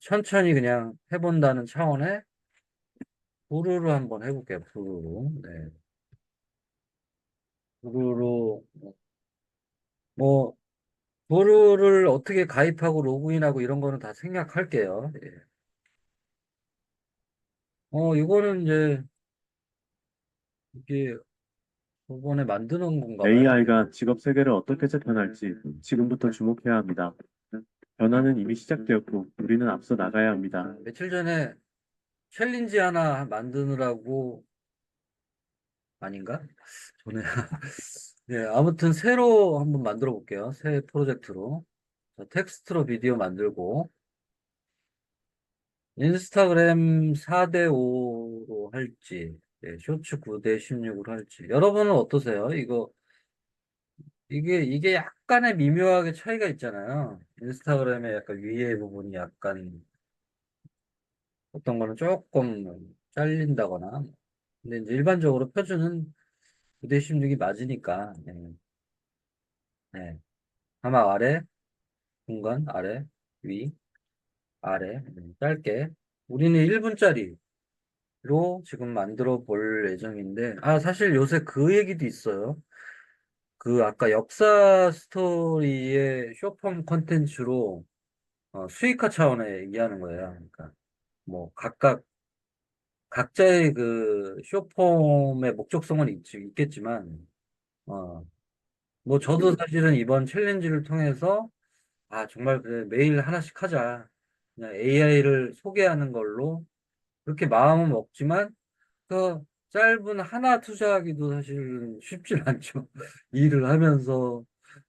[SPEAKER 1] 천천히 그냥 해본다는 차원에 부루로 한번 해볼게요. 부루로. 네. 부루로, 뭐, 부루를 어떻게 가입하고 로그인하고 이런 거는 다 생략할게요. 예. 이거는 이제, 이게 저번에 만드는 건가 봐요.
[SPEAKER 5] AI가 직업 세계를 어떻게 재편할지 지금부터 주목해야 합니다. 변화는 이미 시작되었고 우리는 앞서 나가야 합니다.
[SPEAKER 1] 며칠 전에 챌린지 하나 만드느라고 아닌가? 전에 네, 아무튼 새로 한번 만들어 볼게요. 새 프로젝트로. 자, 텍스트로 비디오 만들고 인스타그램 4대 5로 할지 쇼츠 9대 16으로 할지 여러분은 어떠세요? 이게 약간의 미묘하게 차이가 있잖아요. 인스타그램의 약간 위에 부분이 약간 어떤 거는 조금 잘린다거나 근데 이제 일반적으로 표준은 9대 16이 맞으니까 네. 사막 아래 중간 아래 위 아래 짧게 우리는 1분짜리로 지금 만들어 볼 예정인데 사실 요새 그 얘기도 있어요. 그 아까 역사 스토리의 쇼폼 컨텐츠로 수익화 차원에 얘기하는 거예요. 그러니까 뭐 각자의 그 쇼폼의 목적성은 있겠지만 어, 뭐 저도 사실은 이번 챌린지를 통해서 정말 그래 매일 하나씩 하자. 그냥 AI를 소개하는 걸로 그렇게 마음은 먹지만 그 짧은 하나 투자하기도 사실 쉽진 않죠. 일을 하면서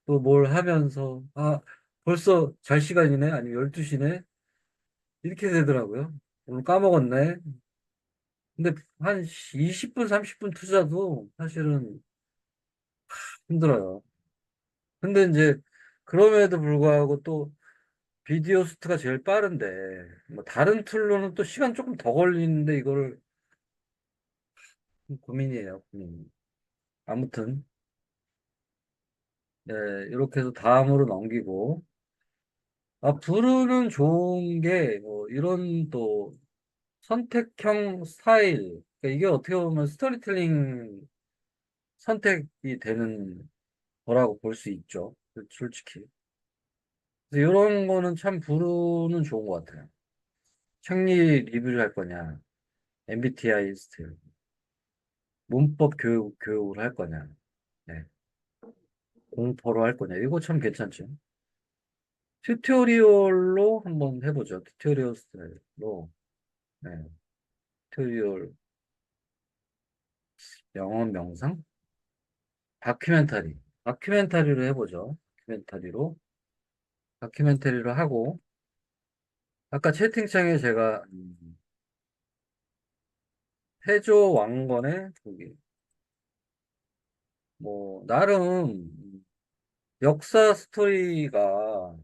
[SPEAKER 1] 또 뭘 하면서 벌써 잘 시간이네 아니면 12시네 이렇게 되더라고요. 오늘 까먹었네. 근데 한 20분, 30분 투자도 사실은 힘들어요. 근데 이제 그럼에도 불구하고 또 비디오 수트가 제일 빠른데 뭐 다른 툴로는 또 시간 조금 더 걸리는데 이거를 고민이에요, 고민. 아무튼 네, 이렇게 해서 다음으로 넘기고 부르는 좋은 게 뭐 이런 또 선택형 스타일 그러니까 이게 어떻게 보면 스토리텔링 선택이 되는 거라고 볼 수 있죠. 솔직히. 그래서 이런 거는 참 부르는 좋은 것 같아요. 책리 리뷰를 할 거냐, MBTI 스타일, 문법 교육을 할 거냐, 네. 공포로 할 거냐, 이거 참 괜찮죠. 튜토리얼로 한번 해보죠. 튜토리얼 스타일로, 네. 튜토리얼, 영어 명상, 다큐멘터리로 해보죠. 다큐멘터리로 하고, 아까 채팅창에 제가 태조 왕건의 거기 뭐 나름 역사 스토리가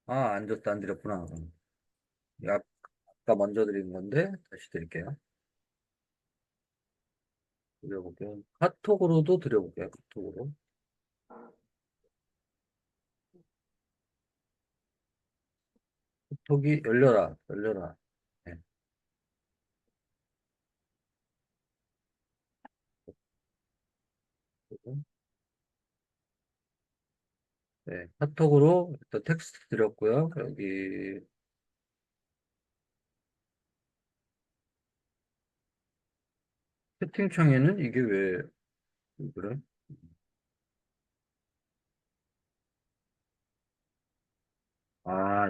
[SPEAKER 1] 안 줬다 안 드렸구나. 야, 아까 먼저 드린 건데 다시 드릴게요. 드려볼게요. 카톡으로도 드려볼게요. 카톡으로. 카톡이 열려라. 네. 네, 카톡으로 일단 텍스트 드렸고요. 여기 채팅창에는 이게 왜 그래?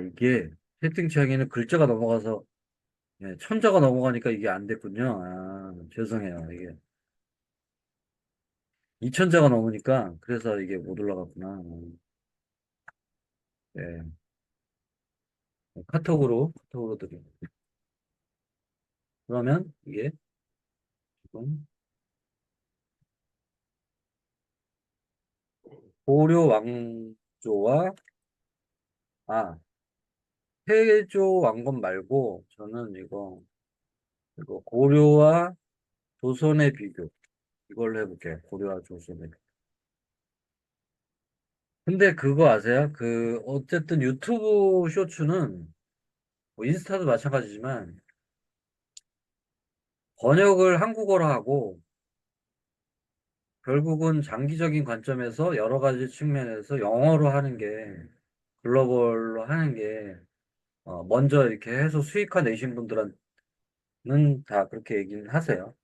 [SPEAKER 1] 이게 채팅창에는 글자가 넘어가서 천자가 넘어가니까 이게 안 됐군요. 죄송해요. 이게 이천자가 넘으니까 그래서 이게 못 올라갔구나. 예. 카톡으로 드립니다. 그러면 이게 지금 고려 왕조와 아 태조 왕건 말고 저는 이거 고려와 조선의 비교 이걸로 해볼게요. 고려와 조선의 비교. 근데 그거 아세요? 어쨌든 유튜브 쇼츠는 뭐 인스타도 마찬가지지만 번역을 한국어로 하고 결국은 장기적인 관점에서 여러 가지 측면에서 영어로 하는 게 글로벌로 하는 게 먼저 이렇게 해서 수익화 내신 분들은 다 그렇게 얘기는 하세요.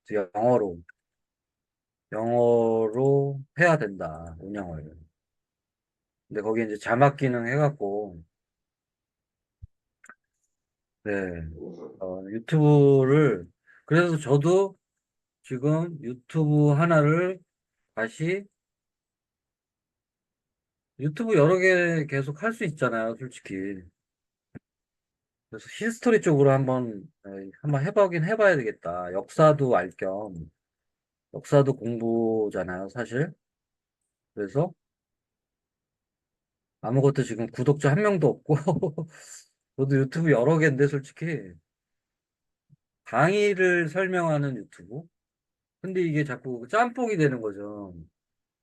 [SPEAKER 1] 그래서 영어로 해야 된다, 운영을. 근데 거기에 이제 자막 기능 해갖고, 네, 유튜브를, 그래서 저도 지금 유튜브 하나를 다시, 유튜브 여러 개 계속 할 수 있잖아요, 솔직히. 그래서 히스토리 쪽으로 한번 해보긴 해봐야 되겠다. 역사도 알 겸, 역사도 공부잖아요, 사실. 그래서 아무것도 지금 구독자 한 명도 없고, 저도 유튜브 여러 개인데, 솔직히. 강의를 설명하는 유튜브? 근데 이게 자꾸 짬뽕이 되는 거죠.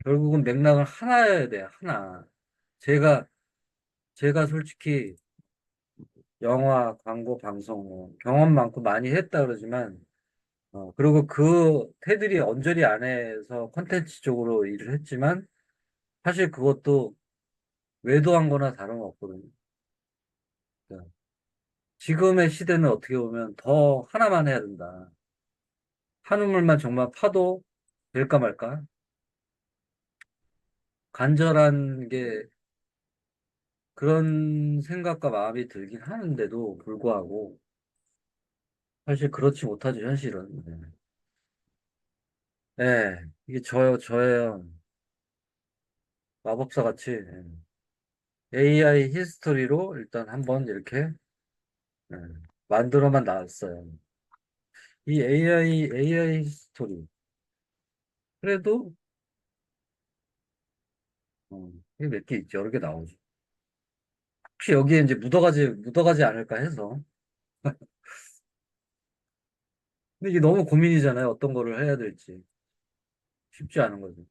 [SPEAKER 1] 결국은 맥락은 하나여야 돼요, 하나. 제가, 제가 솔직히 영화, 광고, 방송, 경험 많고 많이 했다 그러지만, 그리고 그 테두리 언저리 안에서 콘텐츠 쪽으로 일을 했지만, 사실 그것도 외도한 거나 다름없거든요. 그러니까 지금의 시대는 어떻게 보면 더 하나만 해야 된다. 한 우물만 정말 파도 될까 말까? 간절한 게 그런 생각과 마음이 들긴 하는데도 불구하고 사실 그렇지 못하죠, 현실은. 네. 이게 저예요. 마법사 같이. AI 히스토리로 일단 한번 이렇게 예, 만들어만 놨어요. 이 AI 히스토리. 그래도 이게 몇 개 있지. 여러 개 나오지. 혹시 여기에 이제 묻어가지 않을까 해서. 근데 이게 너무 고민이잖아요. 어떤 거를 해야 될지. 쉽지 않은 거죠.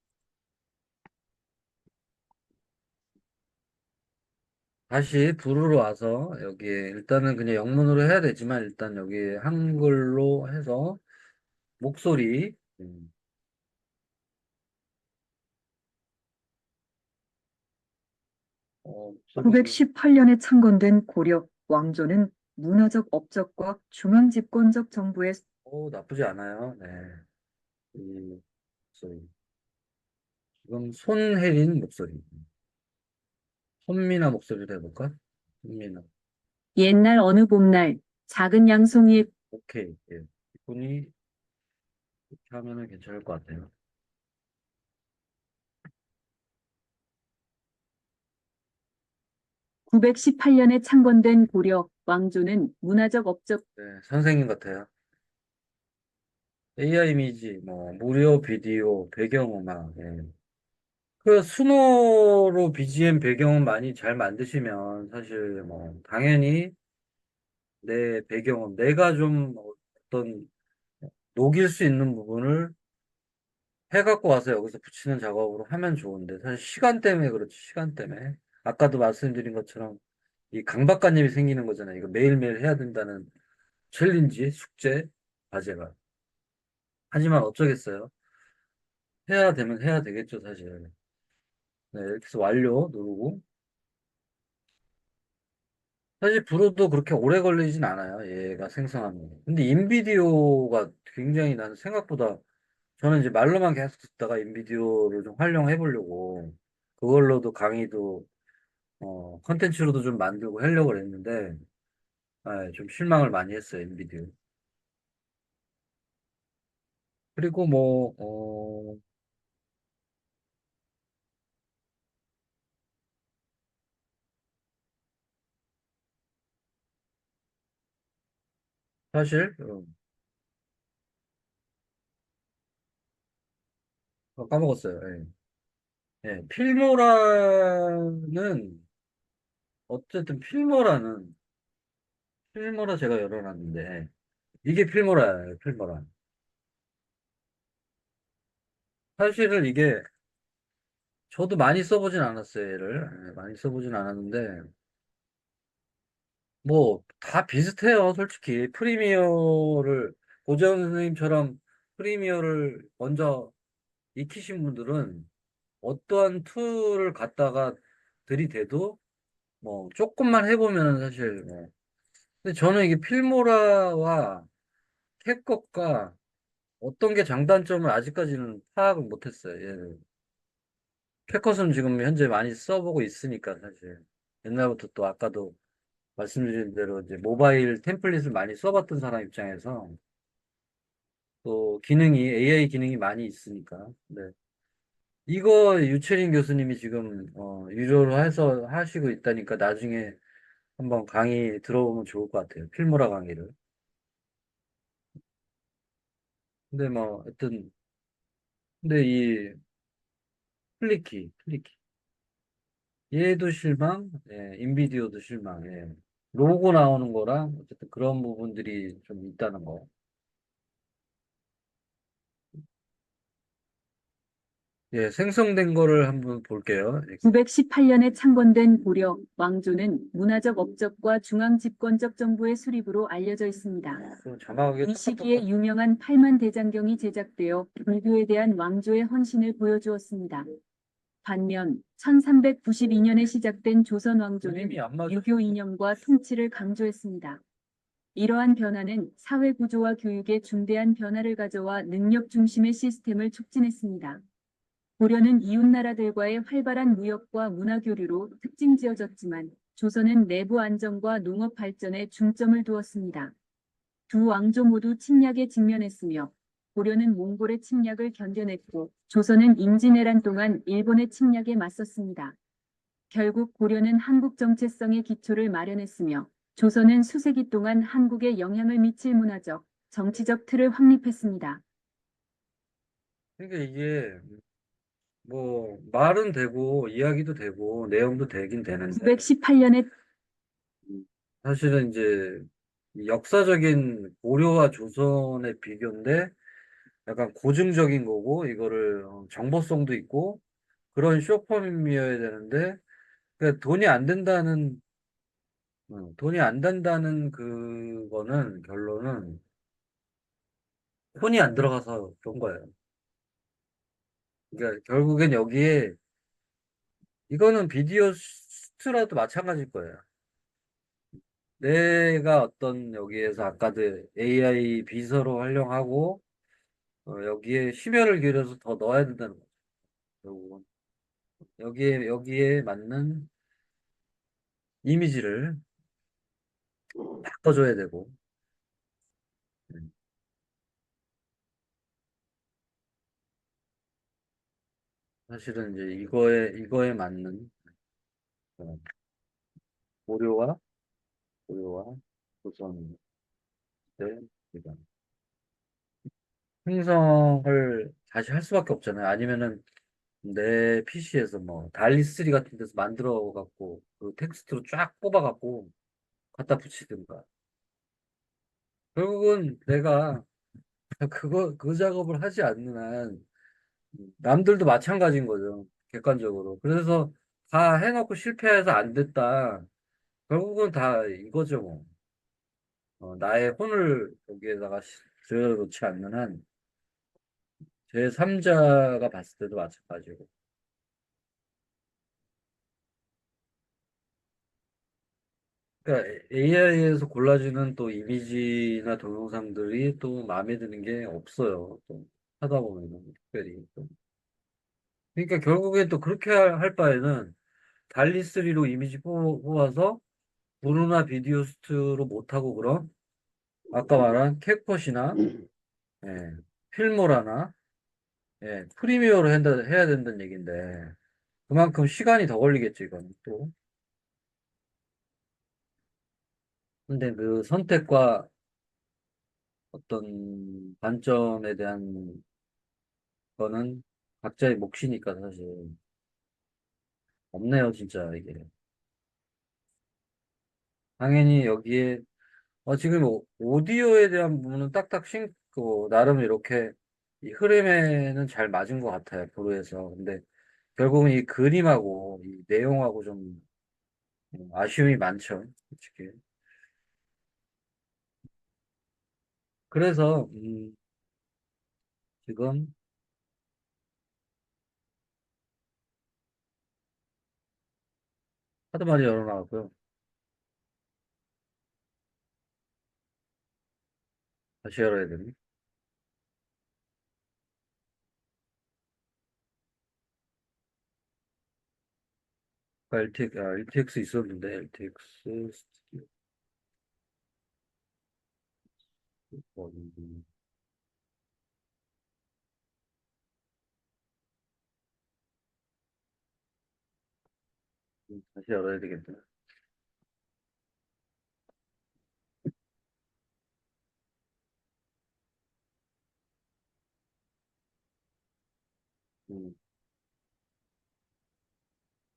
[SPEAKER 1] 다시 부르러 와서 여기에 일단은 그냥 영문으로 해야 되지만 일단 여기 한글로 해서 목소리 목소리
[SPEAKER 6] 918년에 창건된 고려 왕조는 문화적 업적과 중앙 집권적 정부의
[SPEAKER 1] 나쁘지 않아요. 네. 이 목소리. 지금 손혜린 목소리. 손미나 목소리로 해볼까? 손미나.
[SPEAKER 6] 옛날 어느 봄날 작은 양송이의
[SPEAKER 1] 오케이. 예. 이분이 이렇게 하면은 괜찮을 것 같아요.
[SPEAKER 6] 918년에 창건된 고려 왕조는 문화적 업적
[SPEAKER 1] 네, 선생님 같아요. AI 이미지, 뭐, 무료 비디오, 배경음악, 예. 그 수노로 BGM 배경음 많이 잘 만드시면 사실 뭐, 당연히 내 배경음, 내가 좀 어떤 녹일 수 있는 부분을 해갖고 와서 여기서 붙이는 작업으로 하면 좋은데, 사실 시간 때문에 그렇지, 시간 때문에. 아까도 말씀드린 것처럼 이 강박관념이 생기는 거잖아요. 이거 매일매일 해야 된다는 챌린지, 숙제, 과제가. 하지만 어쩌겠어요. 해야 되면 해야 되겠죠, 사실. 네, 이렇게 해서 완료 누르고. 사실 브루도 그렇게 오래 걸리진 않아요. 얘가 생성하는 게. 근데 인비디오가 굉장히 나는 생각보다 저는 이제 말로만 계속 듣다가 인비디오를 좀 활용해 보려고 그걸로도 강의도 컨텐츠로도 좀 만들고 하려고 그랬는데 좀 실망을 많이 했어요, 인비디오. 그리고 뭐 사실 까먹었어요. 예. 예, 필모라 제가 열어놨는데 이게 필모라예요, 필모라. 사실은 이게 저도 많이 써보진 않았어요, 얘를. 많이 써보진 않았는데 뭐 다 비슷해요, 솔직히. 고재원 선생님처럼 프리미어를 먼저 익히신 분들은 어떠한 툴을 갖다가 들이대도 뭐 조금만 해보면은 사실 근데 저는 이게 필모라와 캡컷과 어떤 게 장단점을 아직까지는 파악을 못했어요. 얘를. 캡컷은 지금 현재 많이 써보고 있으니까 사실 옛날부터 또 아까도 말씀드린 대로 이제 모바일 템플릿을 많이 써봤던 사람 입장에서 또 AI 기능이 많이 있으니까. 네. 이거 유채린 교수님이 지금 유료로 해서 하시고 있다니까 나중에 한번 강의 들어보면 좋을 것 같아요. 필모라 강의를. 근데 뭐 하여튼 근데 이 플리키 얘도 실망, 예, 인비디오도 실망. 예. 로고 나오는 거랑 어쨌든 그런 부분들이 좀 있다는 거. 예, 생성된 거를 한번 볼게요. 예,
[SPEAKER 6] 918년에 창건된 고려 왕조는 문화적 업적과 중앙 집권적 정부의 수립으로 알려져 있습니다.
[SPEAKER 1] 그 자막하기
[SPEAKER 6] 이 시기에 유명한 팔만 대장경이 제작되어 불교에 대한 왕조의 헌신을 보여주었습니다. 반면 1392년에 시작된 조선 왕조는
[SPEAKER 1] 그림이 안 맞아.
[SPEAKER 6] 유교 이념과 통치를 강조했습니다. 이러한 변화는 사회 구조와 교육에 중대한 변화를 가져와 능력 중심의 시스템을 촉진했습니다. 고려는 이웃나라들과의 활발한 무역과 문화 교류로 특징지어졌지만 조선은 내부 안정과 농업 발전에 중점을 두었습니다. 두 왕조 모두 침략에 직면했으며 고려는 몽골의 침략을 견뎌냈고 조선은 임진왜란 동안 일본의 침략에 맞섰습니다. 결국 고려는 한국 정체성의 기초를 마련했으며 조선은 수세기 동안 한국에 영향을 미칠 문화적, 정치적 틀을 확립했습니다.
[SPEAKER 1] 그러니까 이게 뭐 말은 되고 이야기도 되고 내용도 되긴 되는데
[SPEAKER 6] 918년에
[SPEAKER 1] 사실은 이제 이 역사적인 고려와 조선의 비교인데 약간 고증적인 거고 이거를 정보성도 있고 그런 쇼폼이어야 되는데 그러니까 돈이 안 된다는 그거는 결론은 혼이 안 들어가서 그런 거예요. 그러니까 결국엔 여기에 이거는 비디오 스트라도 마찬가지일 거예요. 내가 어떤 여기에서 아까도 AI 비서로 활용하고 여기에 심혈을 기울여서 더 넣어야 된다는 거죠. 결국은 여기에 맞는 이미지를 바꿔줘야 되고 음, 사실은 이제 이거에 맞는 어, 고려와 고려와 조선의 이런 생성을 다시 할 수밖에 없잖아요. 아니면은 내 PC에서 뭐 달리3 같은 데서 만들어 갖고 그 텍스트로 쫙 뽑아 갖고 갖다 붙이든가. 결국은 내가 그 작업을 하지 않는 한 남들도 마찬가지인 거죠. 객관적으로. 그래서 다 해놓고 실패해서 안 됐다. 결국은 다 이거죠, 뭐. 나의 혼을 여기에다가 들여놓지 않는 한 제3자가 봤을 때도 마찬가지고. 그러니까 AI에서 골라주는 또 이미지나 동영상들이 또 마음에 드는 게 없어요. 또 하다 보면은 특별히 또. 그러니까 결국엔 또 그렇게 할 바에는 달리3로 이미지 뽑아서 브루나 비디오스트로 못하고 그럼 아까 말한 캡컷이나 예, 필모라나 프리미어로 해야 된다는 얘긴데 그만큼 시간이 더 걸리겠죠 이건 또. 근데 그 선택과 어떤 관점에 대한 거는 각자의 몫이니까 사실 없네요 진짜 이게. 당연히 여기에 지금 오디오에 대한 부분은 딱딱 신고 나름 이렇게 이 흐름에는 잘 맞은 것 같아요 브루에서. 근데 결국은 이 그림하고 이 내용하고 좀 아쉬움이 많죠 솔직히. 그래서 지금 하드말이 열어나왔고요. 다시 열어야 되니? LTX 있었는데 LTX 스튜디오 다시 열어야 되겠다. 음.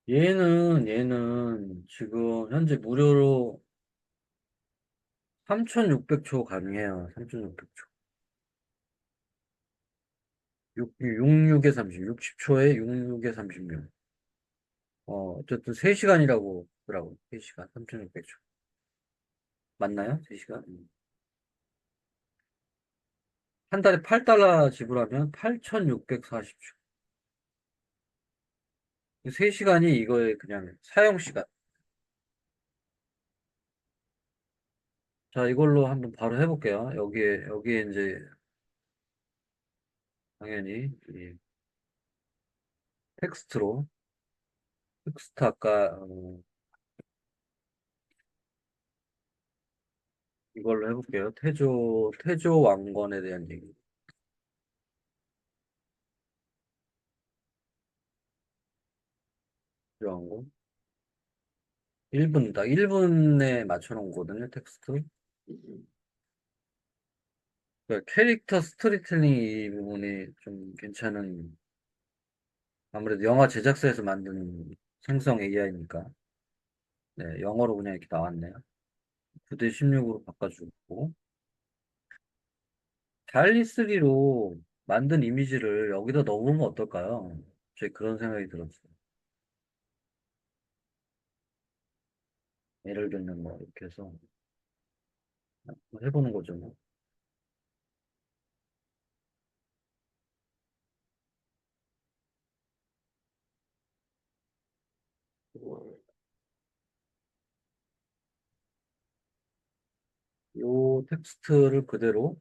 [SPEAKER 1] 얘는 지금 현재 무료로 3,600초 가능해요. 3,600초. 66에 30, 60초에 66에 36. 어쨌든 3시간이라고 하더라고요. 3시간, 3,600초. 맞나요? 3시간? 한 달에 8달러 지불하면 8,640초. 3시간이 이거의 그냥 사용시간. 자, 이걸로 한번 바로 해볼게요. 여기에 이제, 당연히, 이 텍스트로, 텍스트 아까, 이걸로 해볼게요. 태조 왕건에 대한 얘기. 태조 왕건. 1분, 딱 1분에 맞춰놓은 거거든요, 텍스트. 그러니까 캐릭터 스토리텔링 이 부분이 좀 괜찮은, 아무래도 영화 제작사에서 만든 생성 AI니까. 네, 영어로 그냥 이렇게 나왔네요. 9대 16으로 바꿔주고. 달리3로 만든 이미지를 여기다 넣어보면 어떨까요? 제 그런 생각이 들었어요. 예를 들면 뭐, 이렇게 해서 한번 해보는 거죠, 뭐. 요 텍스트를 그대로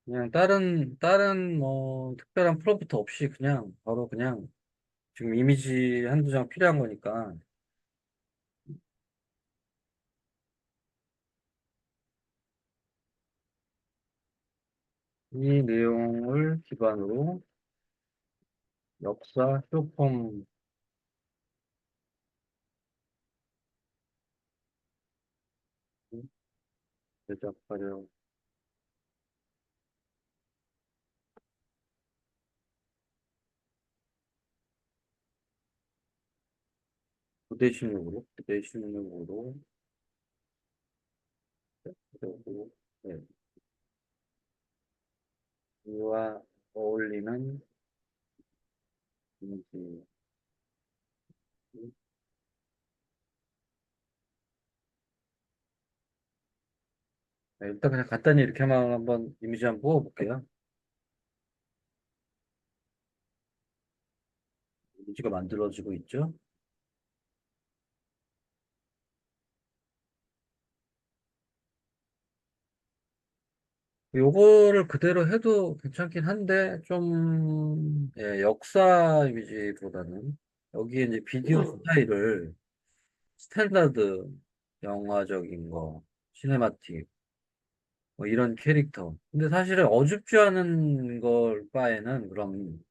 [SPEAKER 1] 그냥 다른 뭐 특별한 프롬프트 없이 그냥 바로 그냥 지금 이미지 한두 장 필요한 거니까 이 내용을 기반으로 역사 쇼폼 제작하려 부대신용으로 그리고 네, 이와 어울리는 이미지 네, 일단 그냥 간단히 이렇게만 한번 이미지 한번 뽑아볼게요. 이미지가 만들어지고 있죠. 요거를 그대로 해도 괜찮긴 한데 좀 예, 역사 이미지보다는 여기에 이제 비디오 스타일을 스탠다드 영화적인 거, 시네마틱 뭐 이런 캐릭터. 근데 사실은 어줍지 않은 걸 바에는 그럼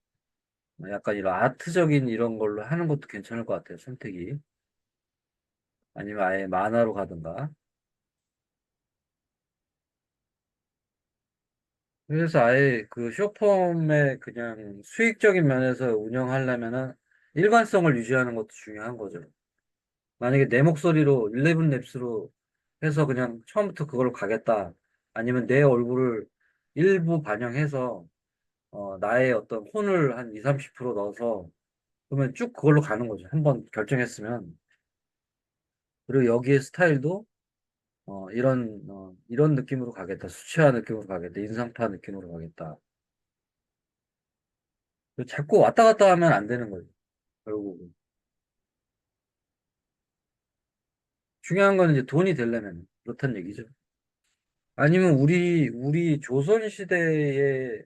[SPEAKER 1] 약간 이런 아트적인 이런 걸로 하는 것도 괜찮을 것 같아요. 선택이. 아니면 아예 만화로 가든가. 그래서 아예 그 쇼폼의 그냥 수익적인 면에서 운영하려면은 일관성을 유지하는 것도 중요한 거죠. 만약에 내 목소리로 11랩스로 해서 그냥 처음부터 그걸로 가겠다. 아니면 내 얼굴을 일부 반영해서 나의 어떤 혼을 한 2, 30% 넣어서 그러면 쭉 그걸로 가는 거죠. 한번 결정했으면. 그리고 여기에 스타일도 이런 느낌으로 가겠다. 수채화 느낌으로 가겠다. 인상파 느낌으로 가겠다. 자꾸 왔다 갔다 하면 안 되는 거예요. 결국은. 중요한 건 이제 돈이 되려면 그렇다는 얘기죠. 아니면 우리 조선시대에,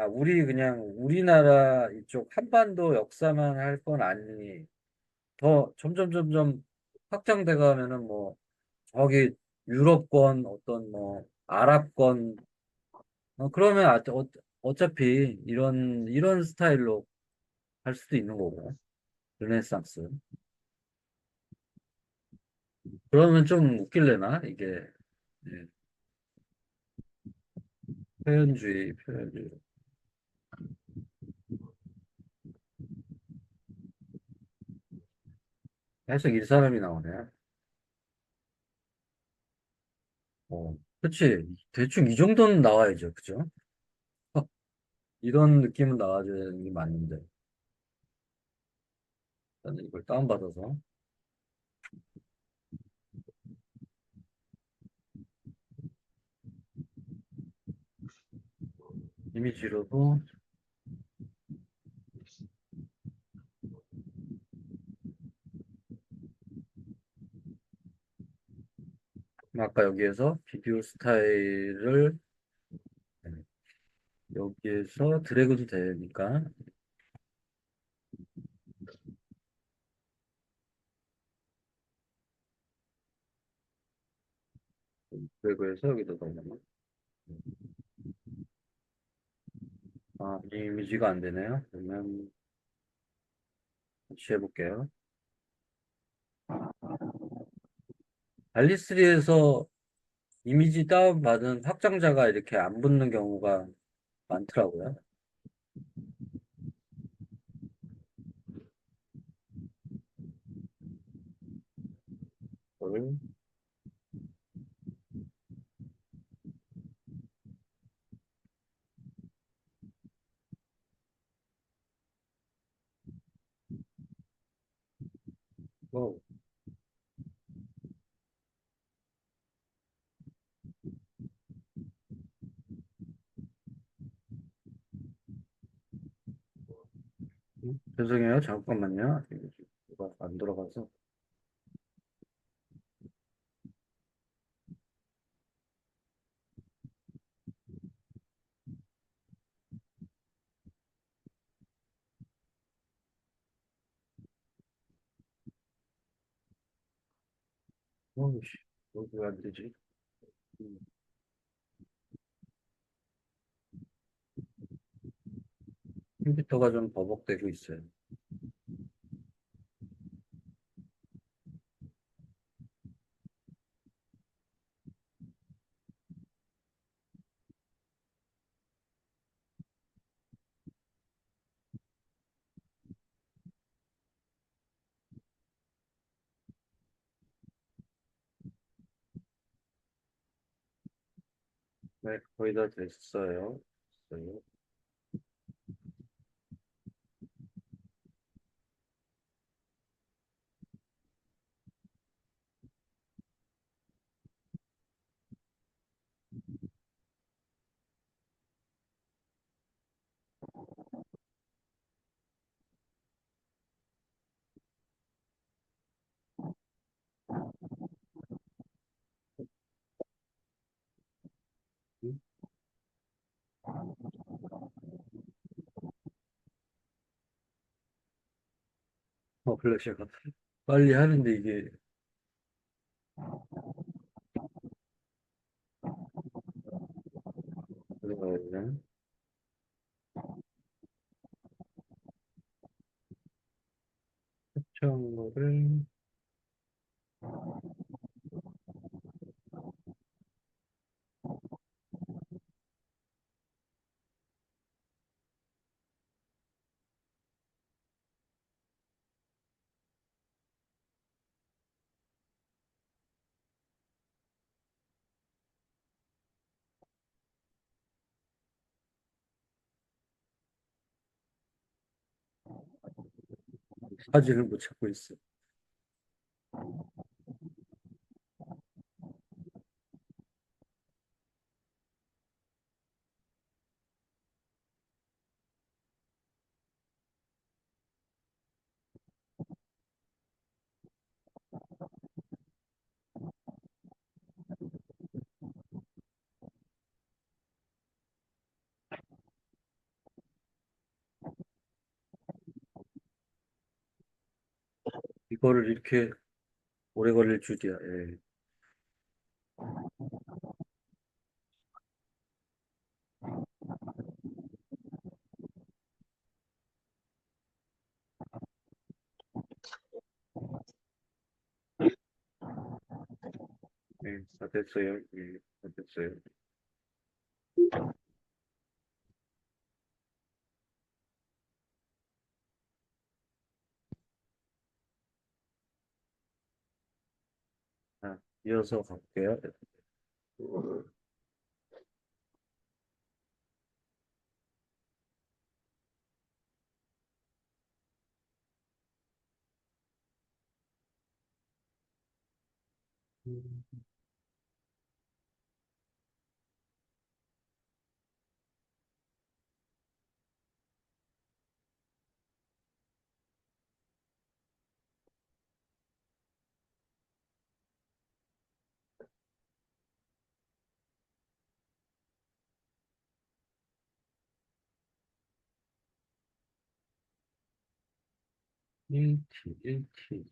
[SPEAKER 1] 우리 그냥 우리나라 이쪽 한반도 역사만 할 건 아니니, 더 점점 확장돼 가면은 뭐, 저기 유럽권, 어떤 뭐, 아랍권, 그러면 어차피 이런 스타일로 할 수도 있는 거고, 르네상스. 그러면 좀 웃길래나, 이게. 예, 표현주의. 계속 이 사람이 나오네. 그치. 대충 이 정도는 나와야죠. 그죠? 이런 느낌은 나와야 되는 게 맞는데. 일단 이걸 다운받아서 이미지로도 아까 여기에서 비디오 스타일을 여기에서 드래그도 되니까. 드래그해서 여기다 넣으면. 아, 이 이미지가 안 되네요. 그러면 다시 해볼게요. 알리스리에서 이미지 다운받은 확장자가 이렇게 안 붙는 경우가 많더라고요. 이거를 뭐, 죄송해요. 잠깐만요. 이거 안 들어가서. 어이씨, 여기 안 되지? 음, 컴퓨터가 좀 버벅대고 있어요. 네, 거의 다 됐어요. 됐어요. 음? 플래시가 빨리 하는데 이게 들어가야 되나? 캡처한 거를 사진을 못 찾고 있어. 이거를 이렇게 오래 걸릴 줄이야. 예. 네, 다 됐어요. 예, 다 됐어요. 자, 이어서 갈게요. 1T, 1T.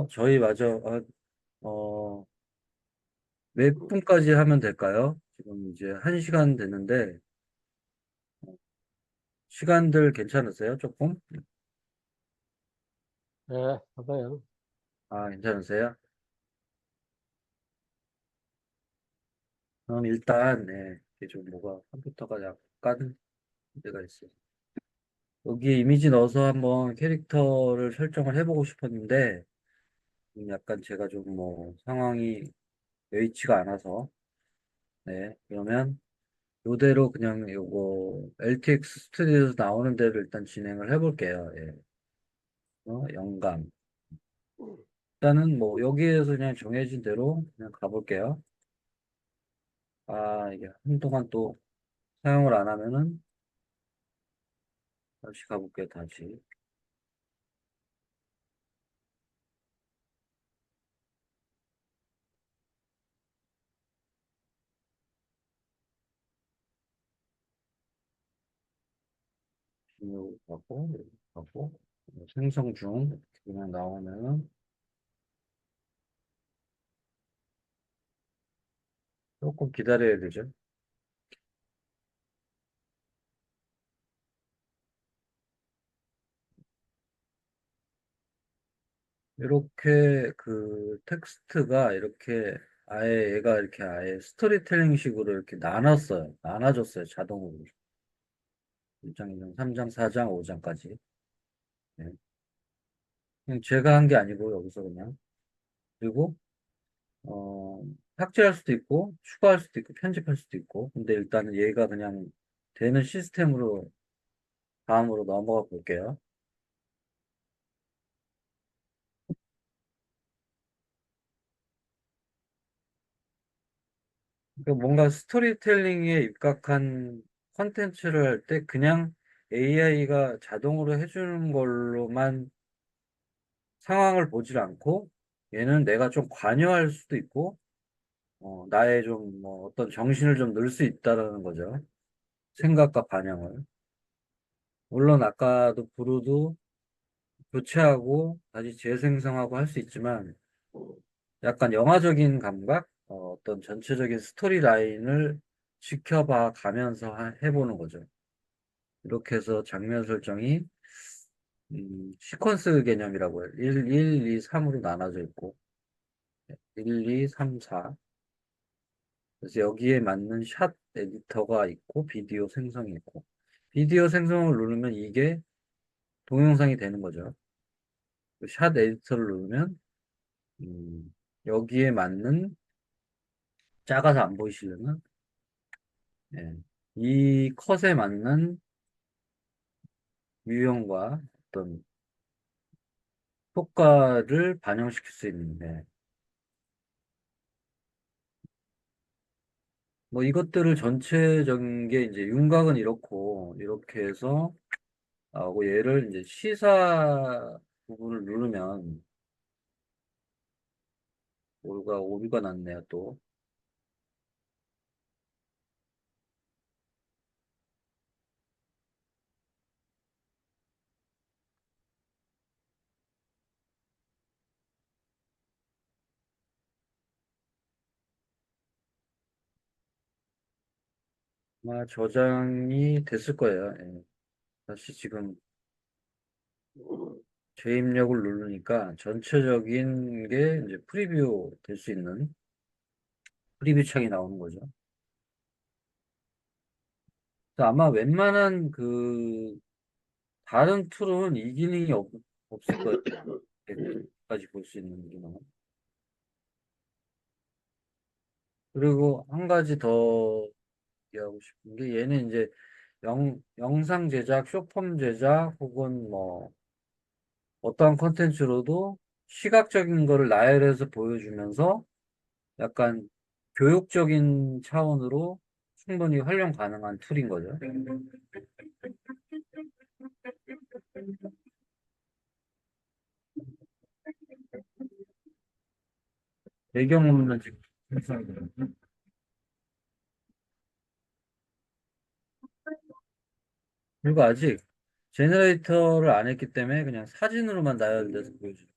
[SPEAKER 1] 저희 맞아. 어, 몇 분까지 하면 될까요? 지금 이제 1시간 됐는데, 시간들 괜찮으세요? 조금?
[SPEAKER 2] 네, 봐봐요.
[SPEAKER 1] 아, 괜찮으세요? 그럼 일단, 네, 이게 좀 뭐가, 컴퓨터가 약간 문제가 있어요. 여기 이미지 넣어서 한번 캐릭터를 설정을 해보고 싶었는데, 약간 제가 좀 뭐, 상황이 여의치가 않아서, 네, 그러면, 요대로 그냥 요거, LTX 스튜디오에서 나오는 대로 일단 진행을 해볼게요. 예. 영감. 일단은 뭐 여기에서 그냥 정해진 대로 그냥 가볼게요. 아, 이게 한동안 또 사용을 안 하면은 다시 가볼게요, 다시. 여기 가고, 생성 중, 그냥 나오면은 조금 기다려야 되죠. 이렇게 그 텍스트가 이렇게 아예 얘가 이렇게 아예 스토리텔링 식으로 이렇게 나눴어요. 나눠줬어요, 자동으로. 1장, 2장, 3장, 4장, 5장까지. 그냥 제가 한 게 아니고 여기서 그냥. 그리고 어, 삭제할 수도 있고, 추가할 수도 있고, 편집할 수도 있고. 근데 일단은 얘가 그냥 되는 시스템으로 다음으로 넘어가 볼게요. 그러니까 뭔가 스토리텔링에 입각한 컨텐츠를 할 때 그냥 AI가 자동으로 해주는 걸로만 상황을 보질 않고, 얘는 내가 좀 관여할 수도 있고, 나의 좀 뭐 어떤 정신을 좀 넣을 수 있다라는 거죠. 생각과 반영을. 물론 아까도 브루도 교체하고 다시 재생성하고 할 수 있지만 약간 영화적인 감각, 어떤 전체적인 스토리 라인을 지켜봐 가면서 해보는 거죠. 이렇게 해서 장면 설정이 시퀀스 개념이라고 해요. 1, 2, 3으로 나눠져 있고 1, 2, 3, 4. 그래서 여기에 맞는 샷 에디터가 있고 비디오 생성이 있고 비디오 생성을 누르면 이게 동영상이 되는 거죠. 그샷 에디터를 누르면 여기에 맞는 작아서 안 보이시려나? 예. 이 컷에 맞는 유형과 어떤 효과를 반영시킬 수 있는데, 뭐 이것들을 전체적인 게 이제 윤곽은 이렇고, 이렇게 해서 나오고, 얘를 이제 시사 부분을 누르면, 오류가 났네요, 또. 아마 저장이 됐을 거예요. 예. 다시 지금 재입력을 누르니까 전체적인 게 이제 프리뷰 될 수 있는 프리뷰 창이 나오는 거죠. 아마 웬만한 그 다른 툴은 이 기능이 없을 거예요. 까지 볼 수 있는 기능은. 그리고 한 가지 더 얘기하고 싶은 게 얘는 이제 영상 제작, 쇼폼 제작 혹은 뭐 어떠한 컨텐츠로도 시각적인 거를 나열해서 보여주면서 약간 교육적인 차원으로 충분히 활용 가능한 툴인 거죠. 배경화면 지금 생성이 되거든요. 그리고 아직 제너레이터를 안 했기 때문에 그냥 사진으로만 나열돼서 보여줘요.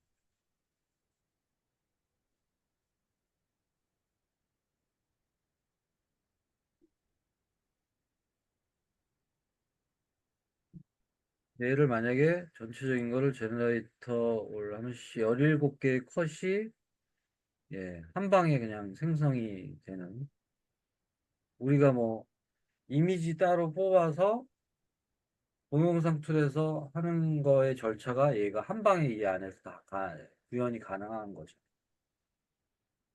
[SPEAKER 1] 얘를 만약에 전체적인 거를 제너레이터를 하면 17개의 컷이 한 방에 그냥 생성이 되는 우리가 뭐 이미지 따로 뽑아서 동영상 툴에서 하는 거의 절차가 얘가 한 방에 이 안에서 구현이 가능한 거죠.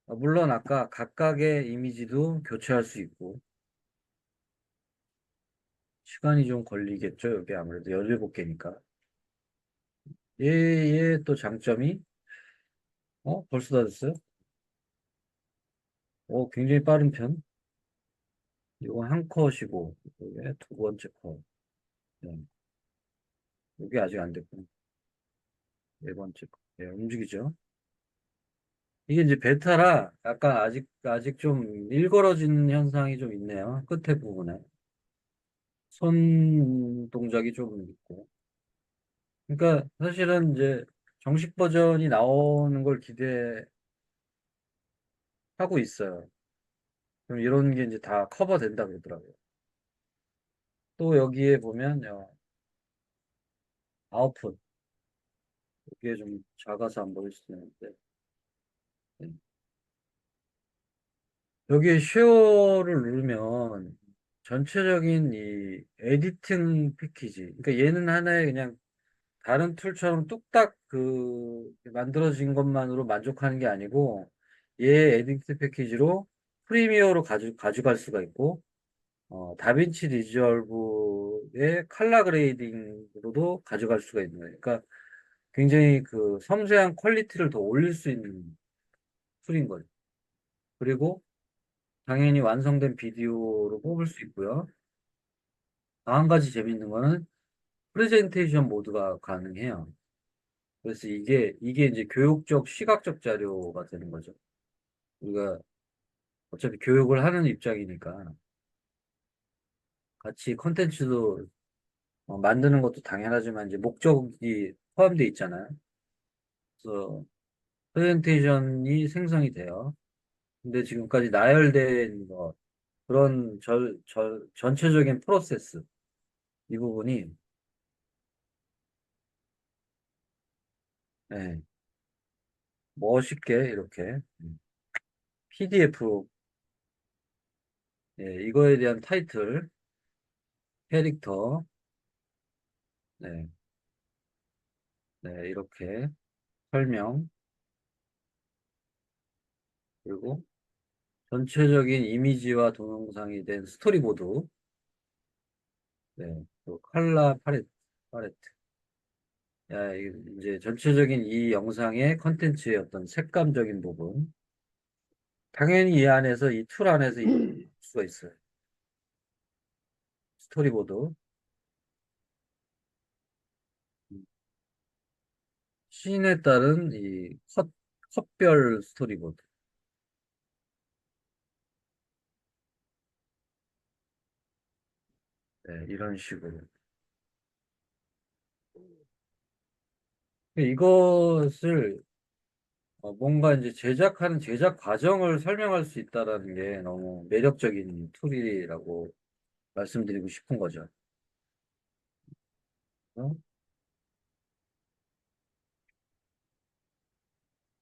[SPEAKER 1] 물론 아까 각각의 이미지도 교체할 수 있고 시간이 좀 걸리겠죠. 여기 아무래도 17개니까. 얘의 또 장점이 벌써 다 됐어요? 굉장히 빠른 편. 이건 한 컷이고 이게 두 번째 컷. 네. 이게 아직 안 됐구나. 네 번째 컷. 네, 움직이죠. 이게 이제 베타라 약간 아직 좀 일그러진 현상이 좀 있네요. 끝에 부분에. 손 동작이 조금 있고. 그러니까 사실은 이제 정식 버전이 나오는 걸 기대하고 있어요. 그럼 이런 게 이제 다 커버된다 그러더라고요. 또 여기에 보면 아웃풋. 이게 좀 작아서 안 보일 수도 있는데. 네. 여기에 쉐어를 누르면 전체적인 이 에디팅 패키지. 그러니까 얘는 하나의 그냥 다른 툴처럼 뚝딱 만들어진 것만으로 만족하는 게 아니고 얘 에디트 패키지로 프리미어로 가져갈 수가 있고 다빈치 리졸브의 컬러 그레이딩으로도 가져갈 수가 있는 거예요. 그러니까 굉장히 그 섬세한 퀄리티를 더 올릴 수 있는 툴인 거죠. 그리고 당연히 완성된 비디오로 뽑을 수 있고요. 한 가지 재밌는 거는 프레젠테이션 모드가 가능해요. 그래서 이게 이제 교육적, 시각적 자료가 되는 거죠. 우리가 어차피 교육을 하는 입장이니까 같이 컨텐츠도 만드는 것도 당연하지만 이제 목적이 포함되어 있잖아요. 그래서 프레젠테이션이 생성이 돼요. 근데 지금까지 나열된 그런 전체적인 프로세스, 이 부분이, 네, 멋있게 이렇게 PDF로, 이거에 대한 타이틀, 캐릭터, 네, 네, 이렇게 설명, 그리고 전체적인 이미지와 동영상이 된 스토리보드, 네, 또 컬러 팔레트. 이제 전체적인 이 영상의 컨텐츠의 어떤 색감적인 부분. 당연히 이 안에서, 이 툴 안에서 이 수가 있어요. 스토리보드. 씬에 따른 컷별 스토리보드. 네, 이런 식으로. 이것을 뭔가 이제 제작하는 제작 과정을 설명할 수 있다라는 게 너무 매력적인 툴이라고 말씀드리고 싶은 거죠. 어?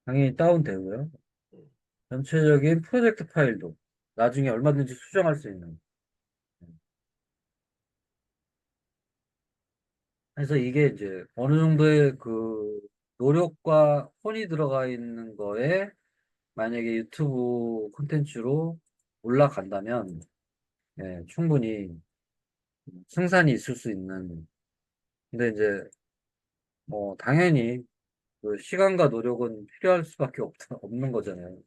[SPEAKER 1] 당연히 다운되고요. 전체적인 프로젝트 파일도 나중에 얼마든지 수정할 수 있는. 그래서 이게 이제 어느 정도의 노력과 혼이 들어가 있는 거에 만약에 유튜브 콘텐츠로 올라간다면, 예, 충분히 승산이 있을 수 있는. 근데 이제, 뭐, 당연히 그 시간과 노력은 필요할 수밖에 없는 거잖아요.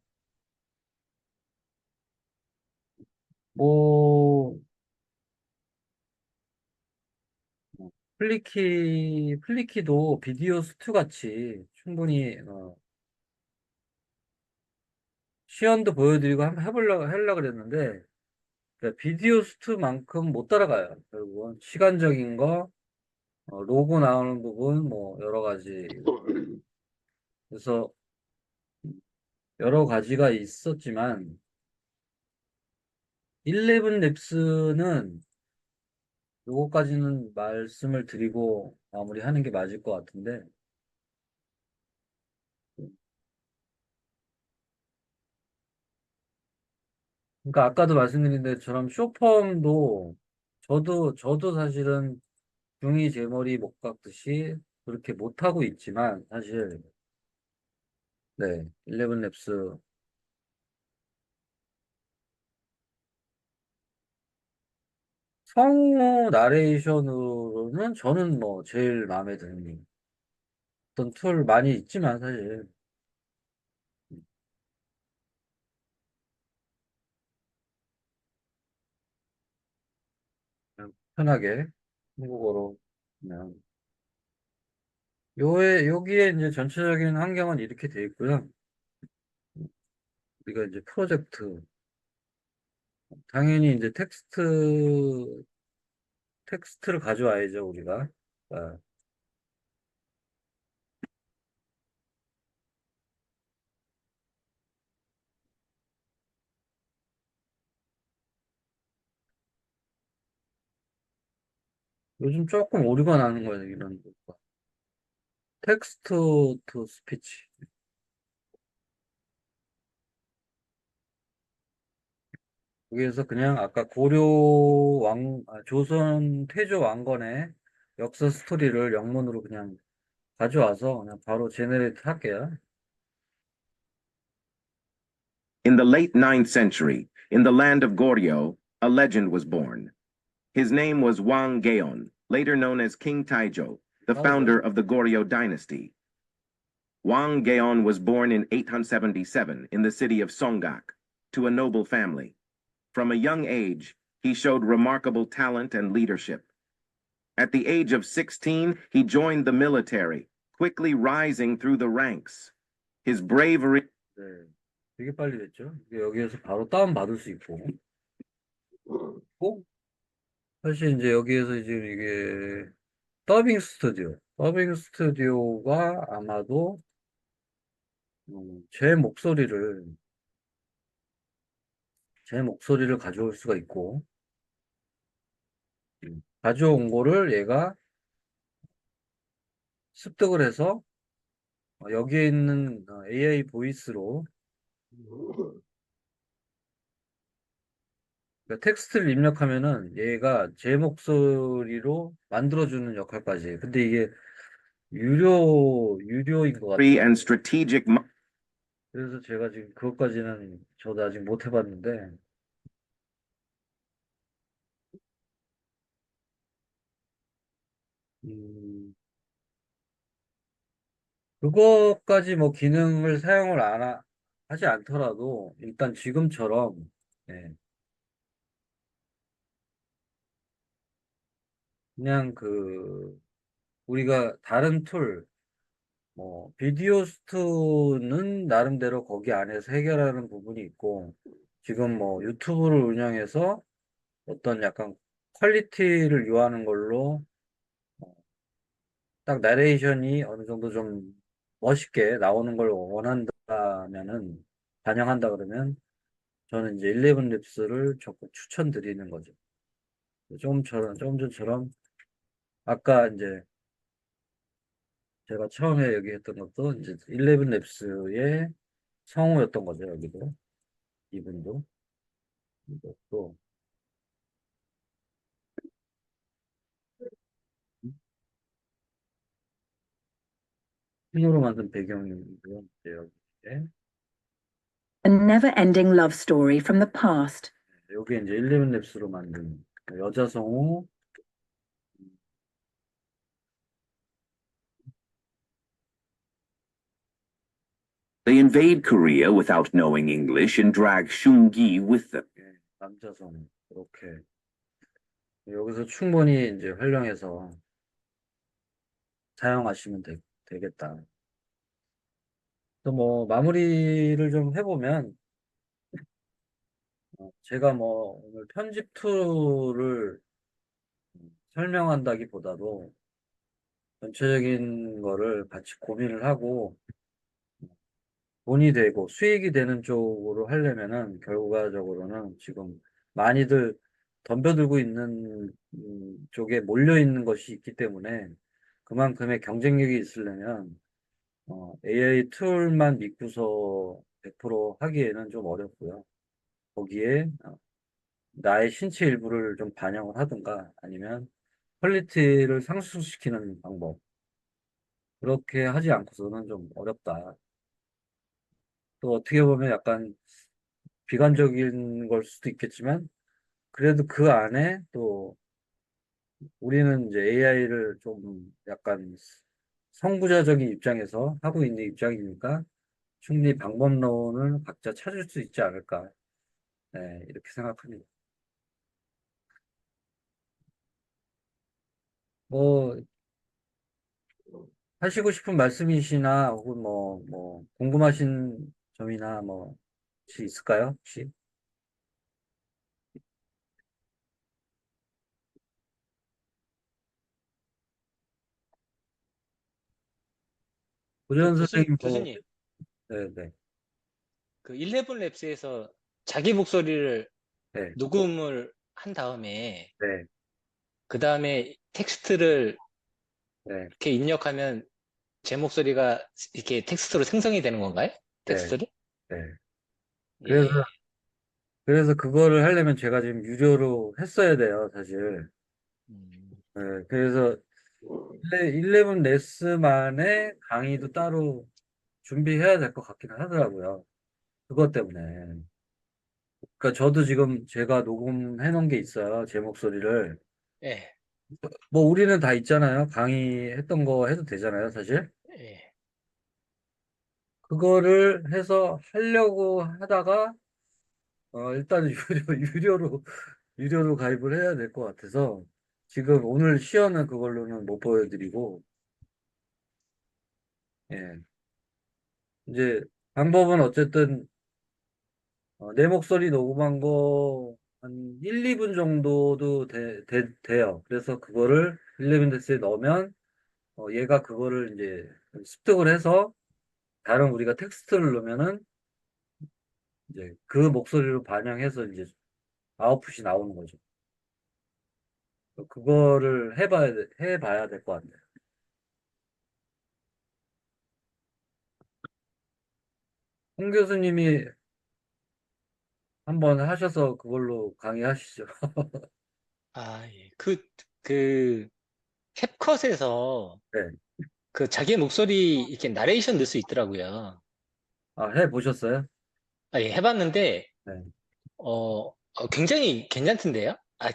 [SPEAKER 1] 뭐, 플리키도 비디오 스투 같이 충분히, 시연도 보여드리고 한번 하려고 그랬는데, 그러니까 비디오 스투만큼 못 따라가요. 결국은 시간적인 거, 로고 나오는 부분, 뭐, 여러 가지. 그래서 여러 가지가 있었지만, 11 랩스는 요거까지는 말씀을 드리고 마무리하는 게 맞을 것 같은데, 그러니까 아까도 말씀드린 데처럼 쇼펌도 저도 사실은 중이 제 머리 못 깎듯이 그렇게 못하고 있지만 사실 네, 11 랩스 성우 나레이션으로는 저는 뭐 제일 마음에 드는 어떤 툴 많이 있지만 사실 그냥 편하게 한국어로 그냥 여기에 이제 전체적인 환경은 이렇게 돼 있고요. 우리가 이제 프로젝트 당연히 이제 텍스트를 가져와야죠 우리가. 아, 요즘 조금 오류가 나는 거예요 이런 거. 텍스트 투 스피치. 여기에서 그냥 아까 조선 태조 왕건의 역사 스토리를 영문으로 그냥 가져와서 그냥 바로 제네레이트 할게요.
[SPEAKER 7] In the late 9th century, in the land of Goryeo, a legend was born. His name was Wang Geon, later known as King Taijo, the founder of the Goryeo dynasty. Wang Geon was born in 877 in the city of Songgak to a noble family. From a young age, he showed remarkable talent and leadership. At the age of 16, he joined the military, quickly rising through the ranks. His bravery
[SPEAKER 1] 네, 되게 빨리 됐죠. 이게 여기에서 바로 다운 받을 수 있고, 꼭 사실 이제 여기에서 이제 이게 더빙 스튜디오가 아마도 제 목소리를 가져올 수가 있고, 가져온 거를 얘가 습득을 해서 여기에 있는 AI 보이스로 그러니까 텍스트를 입력하면은 얘가 제 목소리로 만들어주는 역할까지. 근데 이게 유료인 것 같아요.
[SPEAKER 7] and strategic
[SPEAKER 1] 그래서 제가 지금 그것까지는 저도 아직 못 해봤는데, 음, 그거까지 뭐 기능을 사용을 하지 않더라도 일단 지금처럼, 예, 그냥 우리가 다른 툴, 뭐, 비디오 스투는 나름대로 거기 안에서 해결하는 부분이 있고, 지금 뭐 유튜브를 운영해서 어떤 약간 퀄리티를 요하는 걸로 딱 나레이션이 어느 정도 좀 멋있게 나오는 걸 원한다면은, 반영한다 그러면 저는 이제 11 립스를 적극 추천드리는 거죠. 조금 전처럼 아까 이제 제가 처음에 얘기했던 것도 이제 11 랩스의 성우였던 거죠, 여기도. 이분도. 이것도. 핀으로 만든 배경이고요. 이제 여기에.
[SPEAKER 4] A never-ending love story from the past.
[SPEAKER 1] 요게 이제 11랩스로 만든 여자 성우.
[SPEAKER 8] They invade Korea without knowing English and drag Shung-gi with them.
[SPEAKER 1] 예, 남자 성우. 이렇게. 여기서 충분히 이제 활용해서 사용하시면 되겠다. 또 뭐, 마무리를 좀 해보면, 제가 뭐, 오늘 편집 툴을 설명한다기보다도 전체적인 거를 같이 고민을 하고 돈이 되고 수익이 되는 쪽으로 하려면은 결과적으로는 지금 많이들 덤벼들고 있는 쪽에 몰려 있는 것이 있기 때문에 그만큼의 경쟁력이 있으려면 AI 툴만 믿고서 100% 하기에는 좀 어렵고요. 거기에 나의 신체 일부를 좀 반영을 하든가 아니면 퀄리티를 상승시키는 방법. 그렇게 하지 않고서는 좀 어렵다. 또 어떻게 보면 약간 비관적인 걸 수도 있겠지만, 그래도 그 안에 또 우리는 이제 AI를 좀 약간 선구자적인 입장에서 하고 있는 입장이니까 충분히 방법론을 각자 찾을 수 있지 않을까. 네, 이렇게 생각합니다. 뭐, 하시고 싶은 말씀이시나, 혹은 뭐, 궁금하신 점이나 뭐, 혹시 있을까요? 혹시? 고전 선생님, 뭐,
[SPEAKER 9] 교수님,
[SPEAKER 1] 네, 네,
[SPEAKER 9] 그 11랩스에서 자기 목소리를
[SPEAKER 1] 네,
[SPEAKER 9] 녹음을 한 다음에
[SPEAKER 1] 네,
[SPEAKER 9] 그 다음에 텍스트를
[SPEAKER 1] 네,
[SPEAKER 9] 이렇게 입력하면 제 목소리가 이렇게 텍스트로 생성이 되는 건가요?
[SPEAKER 1] 네,
[SPEAKER 9] 텍스트를?
[SPEAKER 1] 네. 그래서,
[SPEAKER 9] 예.
[SPEAKER 1] 그래서 그거를 하려면 제가 지금 유료로 했어야 돼요, 사실.
[SPEAKER 9] 음,
[SPEAKER 1] 네, 그래서 11 레슨만의 강의도 따로 준비해야 될 것 같기는 하더라고요. 그것 때문에. 그러니까 저도 지금 제가 녹음해 놓은 게 있어요, 제 목소리를.
[SPEAKER 9] 예.
[SPEAKER 1] 뭐 우리는 다 있잖아요. 강의했던 거 해도 되잖아요, 사실.
[SPEAKER 9] 예.
[SPEAKER 1] 그거를 해서 하려고 하다가 일단 유료로 가입을 해야 될 것 같아서 지금 오늘 시연은 그걸로는 못 보여드리고 예. 이제 방법은 어쨌든 내 목소리 녹음한 거 한 1, 2분 정도도 돼요. 그래서 그거를 11데스에 넣으면 얘가 그거를 이제 습득을 해서 다른 우리가 텍스트를 넣으면은 이제 그 목소리로 반영해서 이제 아웃풋이 나오는 거죠. 그거를 해봐야 될 것 같네요. 홍 교수님이 한번 하셔서 그걸로 강의하시죠.
[SPEAKER 9] 아, 예. 그, 캡컷에서
[SPEAKER 1] 네.
[SPEAKER 9] 그 자기 목소리 이렇게 나레이션 넣을 수 있더라고요.
[SPEAKER 1] 아, 해보셨어요?
[SPEAKER 9] 아, 예, 해봤는데,
[SPEAKER 1] 네.
[SPEAKER 9] 굉장히 괜찮던데요? 아,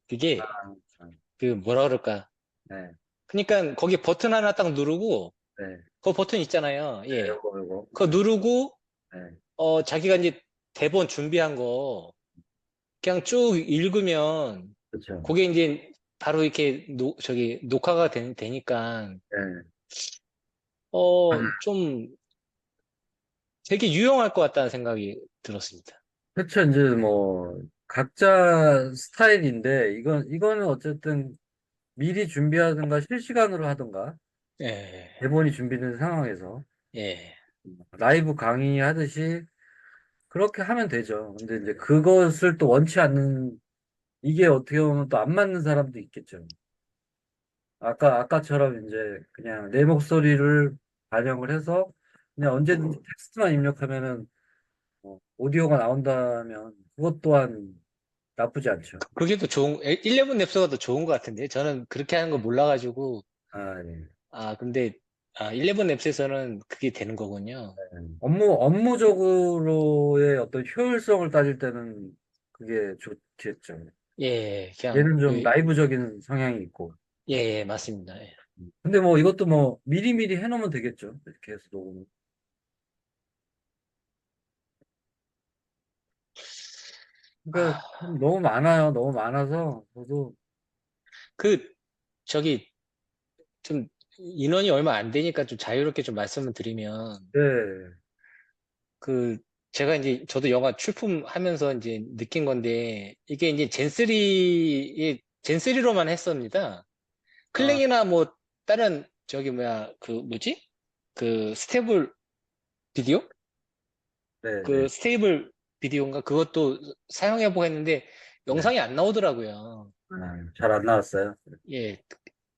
[SPEAKER 9] 그게,
[SPEAKER 1] 아, 참.
[SPEAKER 9] 그 뭐라 그럴까.
[SPEAKER 1] 네.
[SPEAKER 9] 그러니까 거기 버튼 하나 딱 누르고,
[SPEAKER 1] 네.
[SPEAKER 9] 그 버튼 있잖아요.
[SPEAKER 1] 네,
[SPEAKER 9] 예.
[SPEAKER 1] 요거.
[SPEAKER 9] 그거 누르고,
[SPEAKER 1] 네.
[SPEAKER 9] 자기가 이제 대본 준비한 거 그냥 쭉 읽으면
[SPEAKER 1] 그렇죠.
[SPEAKER 9] 그게 이제 바로 이렇게 녹화가 되니까,
[SPEAKER 1] 네.
[SPEAKER 9] 좀 되게 유용할 것 같다는 생각이 들었습니다.
[SPEAKER 1] 그렇죠. 이제 뭐 각자 스타일인데 이거는 어쨌든 미리 준비하든가 실시간으로 하든가
[SPEAKER 9] 예,
[SPEAKER 1] 대본이 준비된 상황에서
[SPEAKER 9] 예.
[SPEAKER 1] 라이브 강의하듯이 그렇게 하면 되죠. 근데 이제 그것을 또 원치 않는 이게 어떻게 보면 또 안 맞는 사람도 있겠죠. 아까처럼 이제 그냥 내 목소리를 반영을 해서 그냥 언제든지 텍스트만 입력하면은 오디오가 나온다면 그것 또한 나쁘지 않죠.
[SPEAKER 9] 그게 더 11 랩서가 더 좋은 것 같은데. 저는 그렇게 하는 거 몰라가지고,
[SPEAKER 1] 아, 예.
[SPEAKER 9] 근데 11 앱스에서는 그게 되는 거군요.
[SPEAKER 1] 업무적으로의 어떤 효율성을 따질 때는 그게 좋겠죠.
[SPEAKER 9] 예, 그냥,
[SPEAKER 1] 얘는 좀 나이브적인 성향이 있고.
[SPEAKER 9] 예, 예, 맞습니다. 예.
[SPEAKER 1] 근데 뭐 이것도 뭐 미리미리 해놓으면 되겠죠. 이렇게 해서 녹음. 그러니까 너무 많아요. 너무 많아서 저도
[SPEAKER 9] 그, 저기, 좀, 인원이 얼마 안 되니까 좀 자유롭게 좀 말씀을 드리면,
[SPEAKER 1] 네,
[SPEAKER 9] 그, 제가 이제, 저도 영화 출품하면서 이제 느낀 건데, 이게 이제 젠3로만 했습니다.
[SPEAKER 1] 아,
[SPEAKER 9] 클릭이나 뭐, 다른, 저기 뭐야, 그, 뭐지? 그, 스테이블 비디오?
[SPEAKER 1] 네, 네.
[SPEAKER 9] 그, 스테이블 비디오인가? 그것도 사용해보고 했는데,
[SPEAKER 1] 네.
[SPEAKER 9] 영상이 안 나오더라고요.
[SPEAKER 1] 잘 안 나왔어요.
[SPEAKER 9] 예,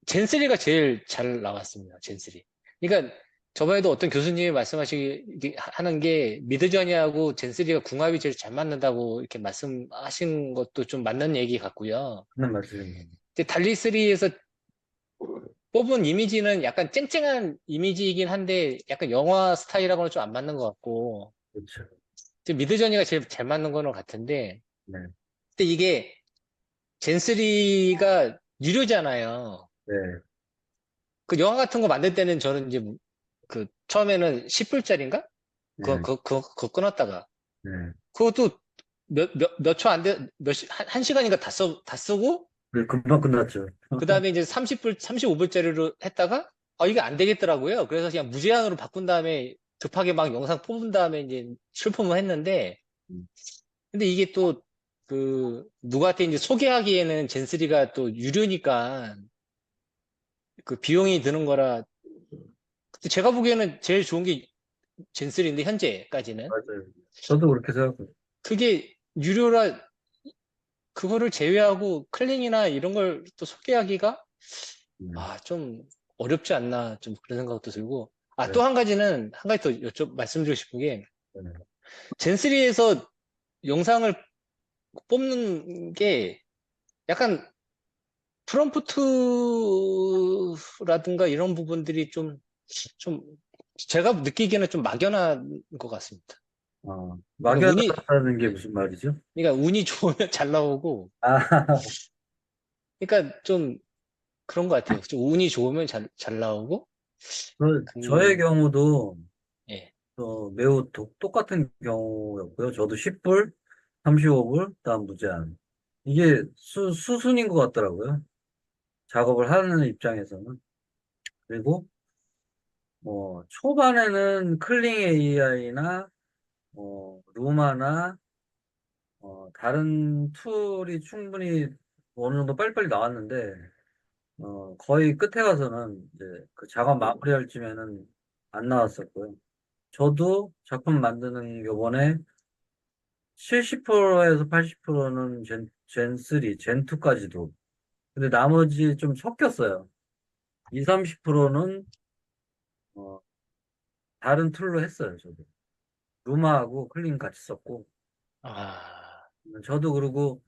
[SPEAKER 9] 젠3가 제일 잘 나왔습니다. 젠3. 그러니까 저번에도 어떤 교수님이 말씀하시기 하는 게 미드저니하고 젠3가 궁합이 제일 잘 맞는다고 이렇게 말씀하신 것도 좀 맞는 얘기 같고요.
[SPEAKER 1] 맞는 말씀입니다.
[SPEAKER 9] 근데 달리3에서 뽑은 이미지는 약간 쨍쨍한 이미지이긴 한데 약간 영화 스타일하고는 좀 안 맞는 것 같고
[SPEAKER 1] 그렇죠.
[SPEAKER 9] 미드저니가 제일 잘 맞는 거는 같은데
[SPEAKER 1] 네,
[SPEAKER 9] 근데 이게 젠3가 유료잖아요.
[SPEAKER 1] 네,
[SPEAKER 9] 그 영화 같은 거 만들 때는 저는 이제 그 처음에는 10불짜리인가?
[SPEAKER 1] 네,
[SPEAKER 9] 그거 끊었다가
[SPEAKER 1] 네.
[SPEAKER 9] 그것도 몇 초 안 돼, 한 시간인가 다 쓰고
[SPEAKER 1] 네, 금방 끝났죠.
[SPEAKER 9] 그 다음에 이제 35불짜리로 했다가 이게 안 되겠더라고요. 그래서 그냥 무제한으로 바꾼 다음에 급하게 막 영상 뽑은 다음에 이제 출품을 했는데
[SPEAKER 1] 음.
[SPEAKER 9] 근데 이게 또 누구한테 이제 소개하기에는 젠3가 또 유료니까 그 비용이 드는 거라 근데 제가 보기에는 제일 좋은 게 젠3인데 현재까지는
[SPEAKER 1] 맞아요. 저도 그렇게 생각해요.
[SPEAKER 9] 그게 유료라 그거를 제외하고 클린이나 이런 걸 또 소개하기가 좀 어렵지 않나 좀 그런 생각도 들고
[SPEAKER 1] 네,
[SPEAKER 9] 또 한 가지는 한 가지 더 말씀드리고 싶은 게
[SPEAKER 1] 네.
[SPEAKER 9] 젠3에서 영상을 뽑는 게 약간 프롬프트라든가 이런 부분들이 좀 제가 느끼기에는 좀 막연한 것 같습니다. 그러니까
[SPEAKER 1] 막연하다는 게 무슨 말이죠?
[SPEAKER 9] 그러니까 운이 좋으면 잘 나오고
[SPEAKER 1] 아,
[SPEAKER 9] 그러니까 좀 그런 것 같아요. 좀 운이 좋으면 잘 나오고,
[SPEAKER 1] 저의
[SPEAKER 9] 그,
[SPEAKER 1] 경우도
[SPEAKER 9] 예.
[SPEAKER 1] 매우 똑같은 경우였고요. 저도 10불, 35불, 다음 무제한. 이게 수순인 것 같더라고요. 작업을 하는 입장에서는. 그리고 초반에는 클링 AI나 루마나 다른 툴이 충분히 어느 정도 빨리빨리 나왔는데 거의 끝에 가서는 이제 그 작업 마무리할 쯤에는 안 나왔었고요. 저도 작품 만드는 요번에 70%에서 80%는 젠3, 젠2까지도. 근데 나머지 좀 섞였어요. 2, 30%는 다른 툴로 했어요, 저도. 루마하고 클린 같이 썼고.
[SPEAKER 9] 아,
[SPEAKER 1] 저도 그러고,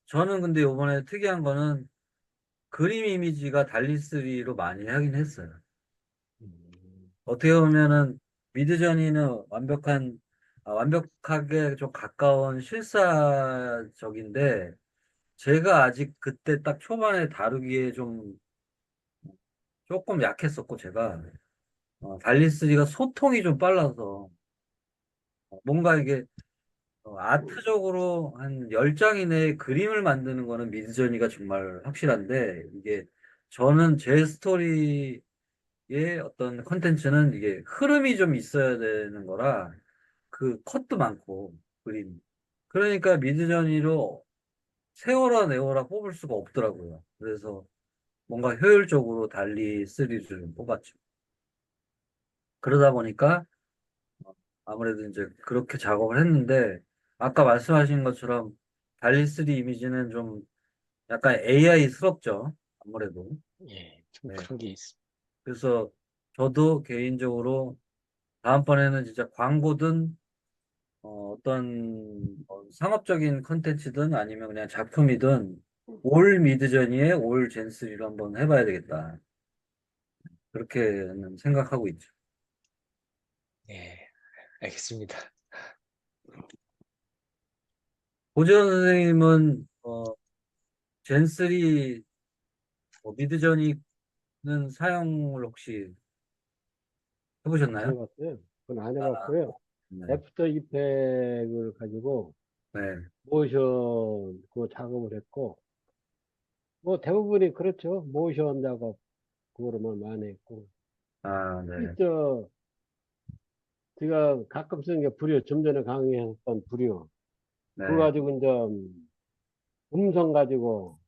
[SPEAKER 1] 저는 근데 요번에 특이한 거는 그림 이미지가 달리3로 많이 하긴 했어요. 어떻게 보면은 미드저니는 완벽하게 좀 가까운 실사적인데, 제가 아직 그때 딱 초반에 다루기에 조금 약했었고, 제가. 달리3가 소통이 좀 빨라서, 뭔가 이게 아트적으로 한 10장 이내에 그림을 만드는 거는 미드저니가 정말 확실한데, 이게 저는 제 스토리의 어떤 컨텐츠는 이게 흐름이 좀 있어야 되는 거라, 그 컷도 많고, 그림. 그러니까 미드저니로 세워라 내워라 뽑을 수가 없더라고요. 그래서 뭔가 효율적으로 달리 3를 뽑았죠. 그러다 보니까 아무래도 이제 그렇게 작업을 했는데 아까 말씀하신 것처럼 달리 3 이미지는 좀 약간 AI스럽죠. 아무래도.
[SPEAKER 9] 좀
[SPEAKER 1] 네.
[SPEAKER 9] 그런 게 있어.
[SPEAKER 1] 그래서 저도 개인적으로 다음번에는 진짜 광고든 어떤 상업적인 컨텐츠든 아니면 그냥 작품이든 올 미드저니에 올 젠3로 한번 해봐야 되겠다. 그렇게는 생각하고 있죠.
[SPEAKER 9] 예, 알겠습니다.
[SPEAKER 1] 고지원 선생님은 젠3 미드저니는 사용을 혹시
[SPEAKER 2] 안
[SPEAKER 1] 해보셨나요?
[SPEAKER 2] 해봤어요. 그건 안
[SPEAKER 1] 아,
[SPEAKER 2] 해봤고요.
[SPEAKER 1] 네.
[SPEAKER 2] 애프터 이펙을 가지고
[SPEAKER 1] 네.
[SPEAKER 2] 모션 그 작업을 했고, 뭐 대부분이 그렇죠. 모션 작업 그거로만 많이 했고.
[SPEAKER 1] 아, 네.
[SPEAKER 2] 있죠. 제가 가끔 쓰는 게 부료, 좀 전에 강의했던 부료.
[SPEAKER 1] 네.
[SPEAKER 2] 그거 가지고 이제 음성 가지고,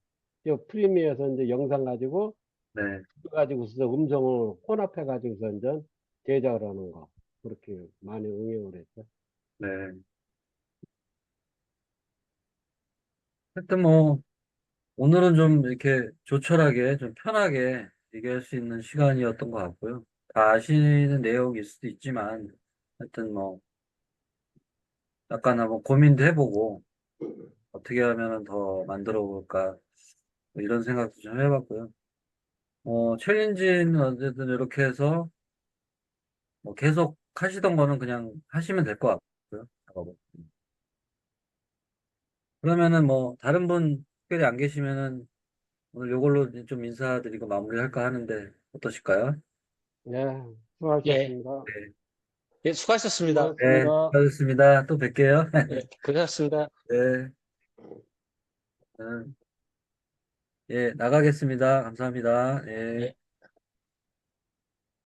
[SPEAKER 2] 저 프리미어에서 이제 영상 가지고,
[SPEAKER 1] 네.
[SPEAKER 2] 그거 가지고서 음성을 혼합해 가지고서 이제 제작을 하는 거. 그렇게 많이 응용을 했죠.
[SPEAKER 1] 네. 하여튼 뭐, 오늘은 좀 이렇게 조촐하게, 좀 편하게 얘기할 수 있는 시간이었던 것 같고요. 다 아시는 내용일 수도 있지만, 하여튼 뭐, 약간 한번 고민도 해보고, 어떻게 하면 더 만들어 볼까, 뭐 이런 생각도 좀 해봤고요. 챌린지는 어쨌든 이렇게 해서, 뭐 계속 하시던 거는 그냥 하시면 될 것 같고요. 작업은. 그러면은 뭐, 다른 분 특별히 안 계시면은, 오늘 요걸로 좀 인사드리고 마무리할까 하는데, 어떠실까요?
[SPEAKER 2] 네,
[SPEAKER 9] 예,
[SPEAKER 2] 수고하셨습니다.
[SPEAKER 1] 네.
[SPEAKER 9] 예, 수고하셨습니다.
[SPEAKER 1] 네,
[SPEAKER 2] 수고하셨습니다.
[SPEAKER 1] 수고하셨습니다. 또 뵐게요.
[SPEAKER 9] 예, 고생하셨습니다.
[SPEAKER 1] 네, 음, 예, 나가겠습니다. 감사합니다. 예.
[SPEAKER 9] 예.